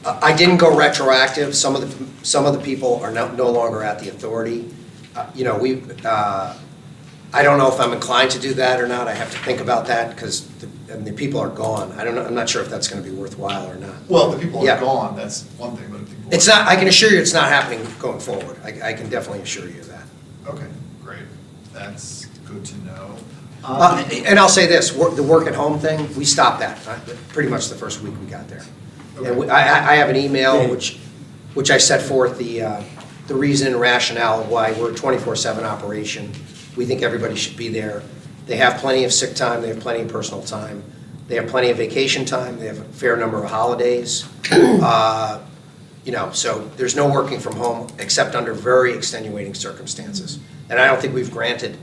I didn't go retroactive. Some of the people are no longer at the authority. I don't know if I'm inclined to do that or not. I have to think about that because the people are gone. I'm not sure if that's going to be worthwhile or not. Well, the people Yeah. are gone, that's one thing, but if people. It's not, I can assure you it's not happening going forward. I can definitely assure you of that. Okay, great, that's good to know. And I'll say this, the work at home thing, we stopped that pretty much the first week we got there. And I have an email which I set forth the reason and rationale of why we're a 24/7 operation. We think everybody should be there. They have plenty of sick time, they have plenty of personal time, they have plenty of vacation time, they have a fair number of holidays. So there's no working from home except under very extenuating circumstances. And I don't think we've granted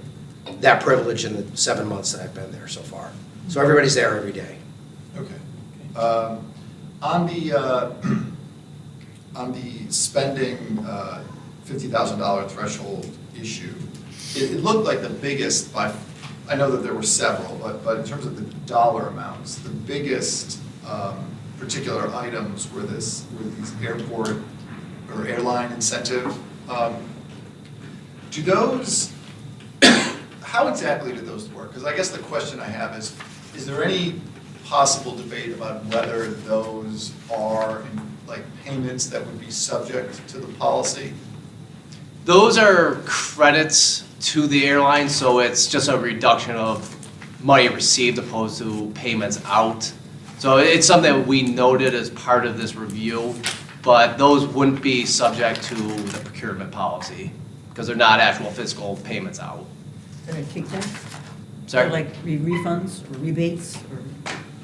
that privilege in the 7 months that I've been there so far. So everybody's there every day. Okay. On the spending $50,000 threshold issue, it looked like the biggest, I know that there were several, but in terms of the dollar amounts, the biggest particular items were these airport or airline incentive. Do those, how exactly do those work? Because I guess the question I have is there any possible debate about whether those are like payments that would be subject to the policy? Those are credits to the airline, so it's just a reduction of money received opposed to payments out. So it's something that we noted as part of this review, but those wouldn't be subject to the procurement policy because they're not actual physical payments out. Are they kickback? Sorry? Or like refunds or rebates or?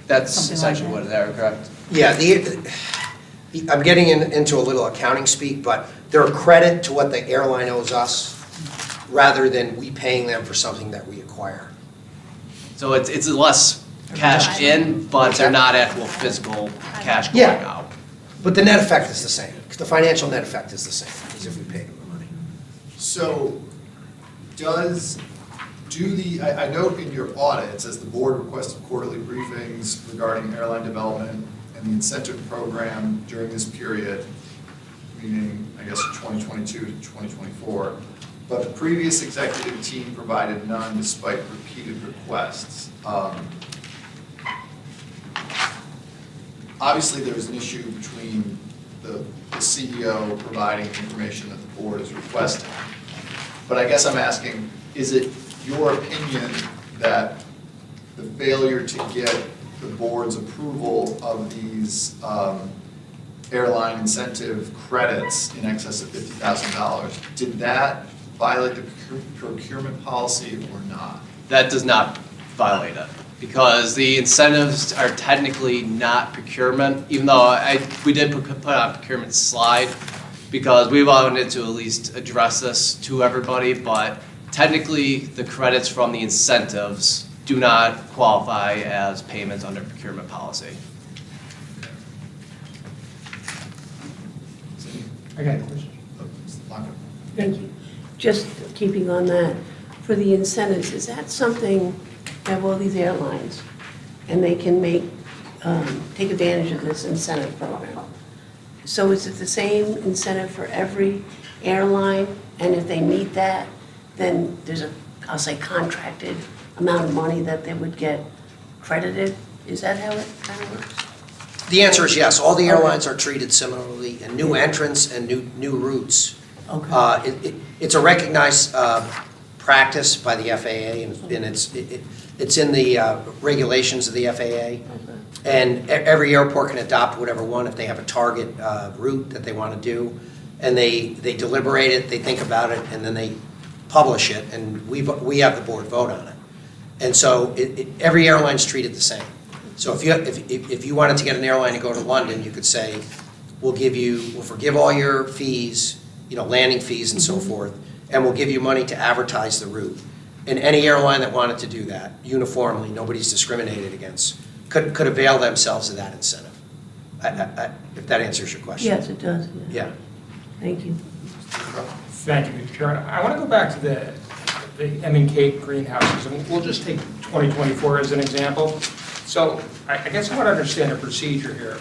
That's something like essentially that? what they are, correct? Yeah, I'm getting into a little accounting speak, but they're a credit to what the airline owes us rather than we paying them for something that we acquire. So it's less cash in, but they're not actual physical cash going Yeah. out. But the net effect is the same. The financial net effect is the same as if we paid them the money. So I note in your audit, it says the board requested quarterly briefings regarding airline development and the incentive program during this period, meaning, I guess, 2022 to 2024. But the previous executive team provided none despite repeated requests. Obviously, there's an issue between the CEO providing information that the board is requesting. But I guess I'm asking, is it your opinion that the failure to get the board's approval of these airline incentive credits in excess of $50,000, did that violate the procurement policy or not? That does not violate it, because the incentives are technically not procurement, even though we did put on a procurement slide, because we wanted to at least address this to everybody, but technically, the credits from the incentives do not qualify as payments under procurement policy. I got a question. Locker. Thank you. Just keeping on that, for the incentives, is that something, you have all these airlines, and they can take advantage of this incentive program? So is it the same incentive for every airline, and if they meet that, then there's I'll say contracted amount of money that they would get credited? Is that how it kind of works? The answer is yes. All the airlines are treated similarly, and new entrants and new routes. Okay. It's a recognized practice by the FAA, and it's in the regulations of the FAA. And every airport can adopt whatever one if they have a target route that they want to do. And they deliberate it, they think about it, and then they publish it, and we have the board vote on it. And so every airline's treated the same. So if you wanted to get an airline to go to London, you could say, we'll forgive all your fees, landing fees and so forth, and we'll give you money to advertise the route. And any airline that wanted to do that uniformly, nobody's discriminated against, could avail themselves of that incentive. If that answers your question. Yes, it does, Yeah. Thank you. Thank you, Mr. Chairman. I want to go back to the M&K greenhouses, and we'll just take 2024 as an example. So I guess I want to understand the procedure here.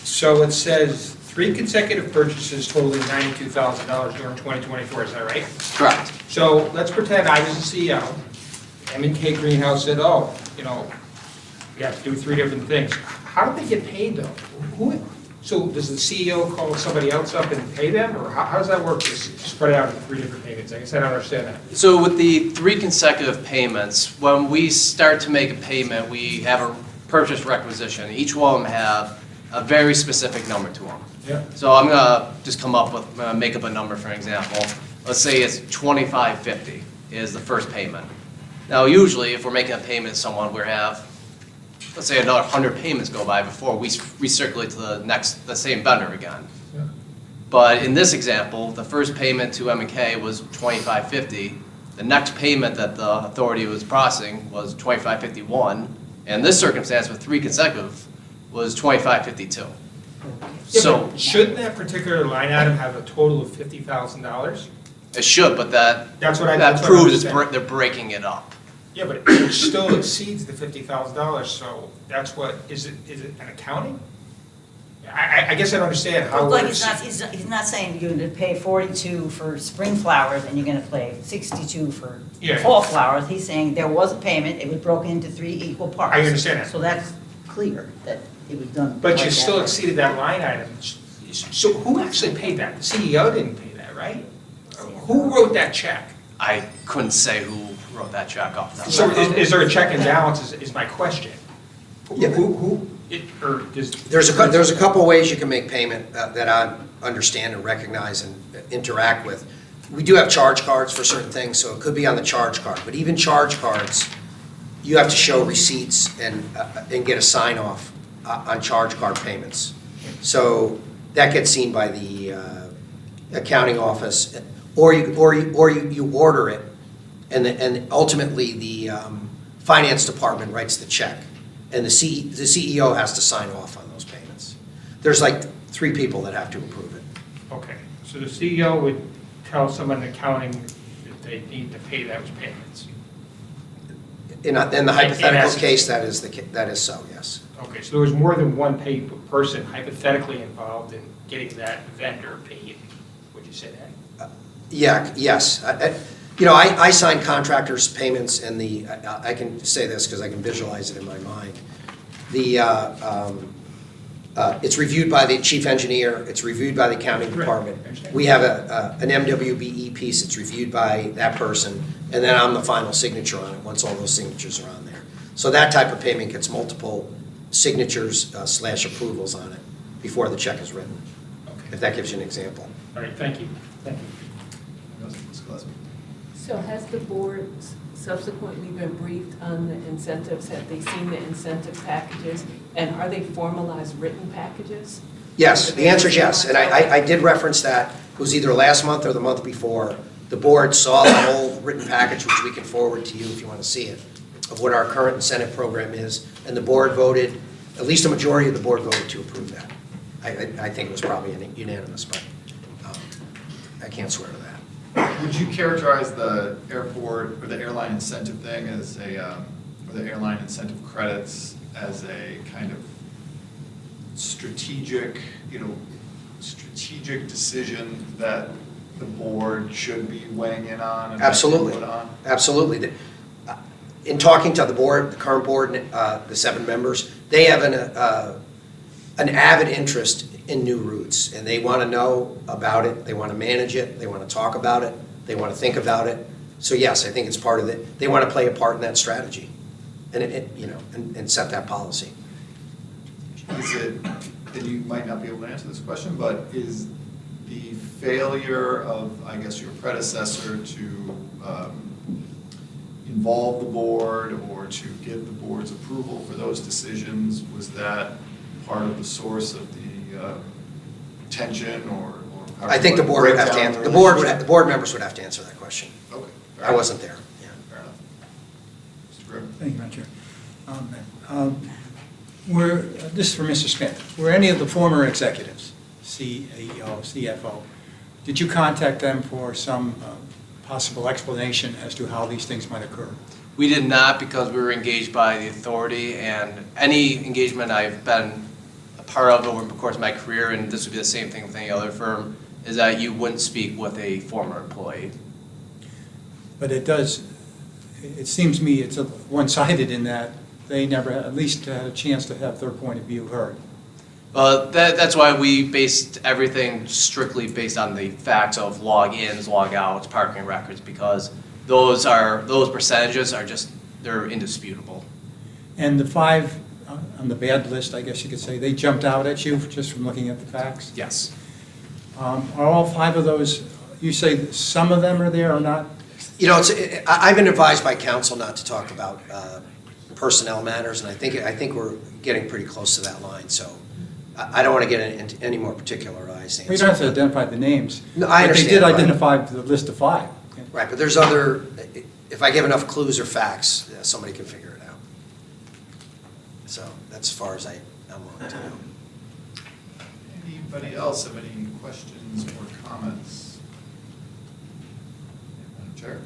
So it says 3 consecutive purchases totaling $92,000 during 2024, is that right? Correct. So let's pretend I was the CEO. M&K Greenhouse said, we have to do 3 different things. How do they get paid, though? So does the CEO call somebody else up and pay them, or how does that work, just spread out into 3 different payments? I guess I don't understand that. So with the 3 consecutive payments, when we start to make a payment, we have a purchase requisition. Each one of them have a very specific number to them. Yeah. So I'm gonna just make up a number for an example. Let's say it's $25.50 is the first payment. Now usually if we're making a payment to someone, we have, let's say another 100 payments go by before we recirculate to the same vendor again. Yeah. But in this example, the first payment to M&K was $25.50. The next payment that the authority was processing was $25.51. And in this circumstance with 3 consecutive was $25.52. Yeah, So but shouldn't that particular line item have a total of $50,000? it should, but that That's what I proves understand. they're breaking it up. Yeah, but it still exceeds the $50,000, so that's what, is it an accounting? I guess I don't understand how. Like, we're- he's not saying you're gonna pay 42 for spring flowers and you're gonna pay 62 for Yeah. fall flowers. He's saying there was a payment, it was broken into 3 equal parts. I understand that. So that's clear, that it was done. But like you that. still exceeded that line item. So who actually paid that? The CEO didn't pay that, right? Who wrote that check? I couldn't say who wrote that check off. the So top of my is there a check and balance is my question? Yeah. Or does? There's a couple of ways you can make payment that I understand and recognize and interact with. We do have charge cards for certain things, so it could be on the charge card. But even charge cards, you have to show receipts and get a sign off on charge card payments. So that gets seen by the accounting office, or you order it, and ultimately the finance department writes the check. And the CEO has to sign off on those payments. There's like 3 people that have to approve it. Okay, so the CEO would tell someone in accounting that they need to pay those payments. In the hypothetical essence. case, that is so, yes. Okay, so there was more than one person hypothetically involved in getting that vendor paid, would you say that? Yeah, yes. I sign contractors' payments, and I can say this because I can visualize it in my mind. It's reviewed by the chief engineer, it's reviewed by the accounting department. We have an MWBE piece, it's reviewed by that person, and then I'm the final signature on it, once all those signatures are on there. So that type of payment gets multiple signatures / approvals on it before the check is written, if that gives you an example. All right, thank you. Thank you. Ms. Gillespie? So has the board subsequently been briefed on the incentives? Have they seen the incentive packages? And are they formalized written packages? Yes, the answer is yes, and I did reference that. It was either last month or the month before. The board saw the whole written package, which we can forward to you if you want to see it, of what our current incentive program is, and the board voted, at least a majority of the board voted to approve that. I think it was probably unanimous, but I can't swear to that. Would you characterize the airport or the airline incentive thing as or the airline incentive credits as a kind of strategic decision that the board should be weighing in on and Absolutely, input on? absolutely. In talking to the board, the current board, the 7 members, they have an avid interest in new routes, and they want to know about it, they want to manage it, they want to talk about it, they want to think about it. So yes, I think it's part of it. They want to play a part in that strategy, and and set that policy. Is it, and you might not be able to answer this question, but is the failure of, I guess, your predecessor to involve the board or to get the board's approval for those decisions, was that part of the source of the tension or? how I think the board would have to answer, the board members would have to answer that question. Okay. I wasn't there, yeah. Fair enough. Mr. Grimm? Thank you, Madam Chair. This is for Mr. Smith. Were any of the former executives, CEO, CFO, did you contact them for some possible explanation as to how these things might occur? We did not, because we were engaged by the authority, and any engagement I've been a part of over the course of my career, and this would be the same thing with any other firm, is that you wouldn't speak with a former employee. But it seems to me it's one-sided in that they never at least had a chance to have their point of view heard. Well, that's why we based everything strictly based on the facts of log-ins, log-outs, parking records, because those percentages are just, they're indisputable. And the 5 on the bad list, I guess you could say, they jumped out at you just from looking at the facts? Yes. Are all 5 of those, you say that some of them are there or not? I've been advised by counsel not to talk about personnel matters, and I think we're getting pretty close to that line, so I don't want to get into any more particularized answer. Well, you don't have to identify the names. No, I understand. But they did right. identify the list of 5. Right, but there's other, if I give enough clues or facts, somebody can figure it out. So that's as far as I'm willing to know. Anybody else have any questions or comments? Madam Chair?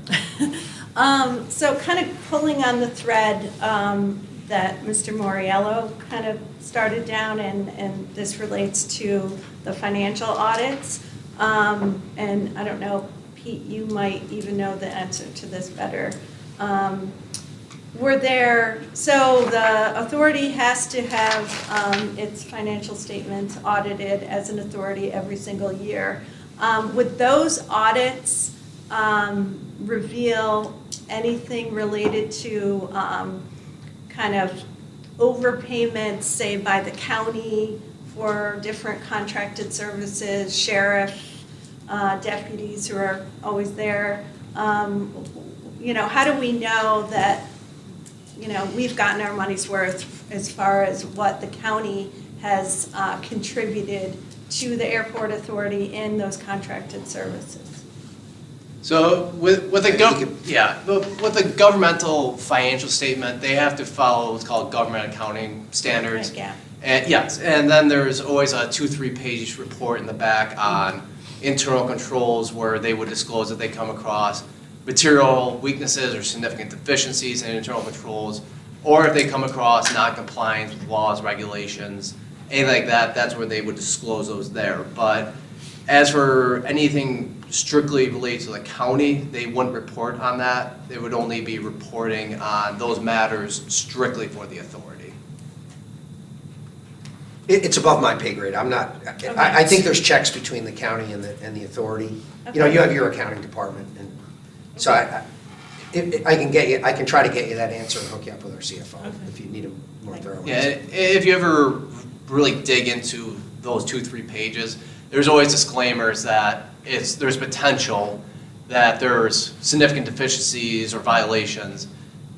So kind of pulling on the thread that Mr. Moriello kind of started down, and this relates to the financial audits. And I don't know, Pete, you might even know the answer to this better. So the authority has to have its financial statements audited as an authority every single year. Would those audits reveal anything related to kind of overpayments, say, by the county for different contracted services, sheriff, deputies who are always there? How do we know that, we've gotten our money's worth as far as what the county has contributed to the airport authority in those contracted services? So with the governmental financial statement, they have to follow what's called government accounting standards. Yeah. And yes, and then there's always a 2-3 page report in the back on internal controls where they would disclose that they come across material weaknesses or significant deficiencies in internal controls, or if they come across non-compliance with laws, regulations, anything like that, that's where they would disclose those there. But as for anything strictly related to the county, they wouldn't report on that. They would only be reporting on those matters strictly for the authority. It's above my pay grade. I'm not, I think there's checks between the county and the authority. You have your accounting department, and so I can try to get you that answer and hook you up with our CFO if you need a more thorough Yeah, answer. if you ever really dig into those 2-3 pages, there's always disclaimers that there's potential that there's significant deficiencies or violations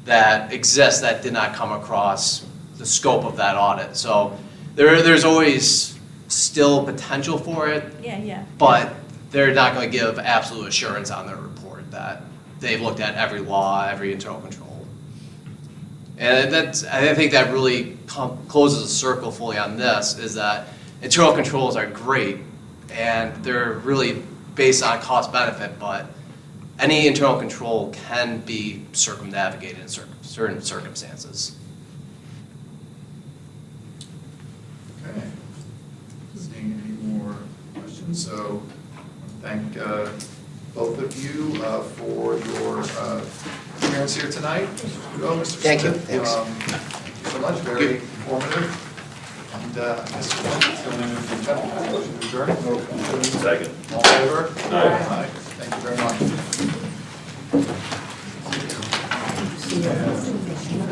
that exist that did not come across the scope of that audit. So there's always still potential for it, Yeah. but they're not going to give absolute assurance on their report that they've looked at every law, every internal control. And I think that really closes the circle fully on this, is that internal controls are great, and they're really based on cost benefit, but any internal control can be circumnavigated in certain circumstances. Okay. Seeing any more questions? So thank both of you for your appearance here tonight. Mr. Thank you. Smith. Thanks. Thank you so much. Very informative. And Mr. Wentz, motion to adjourn. Second. All in favor? Aye. Thank you very much.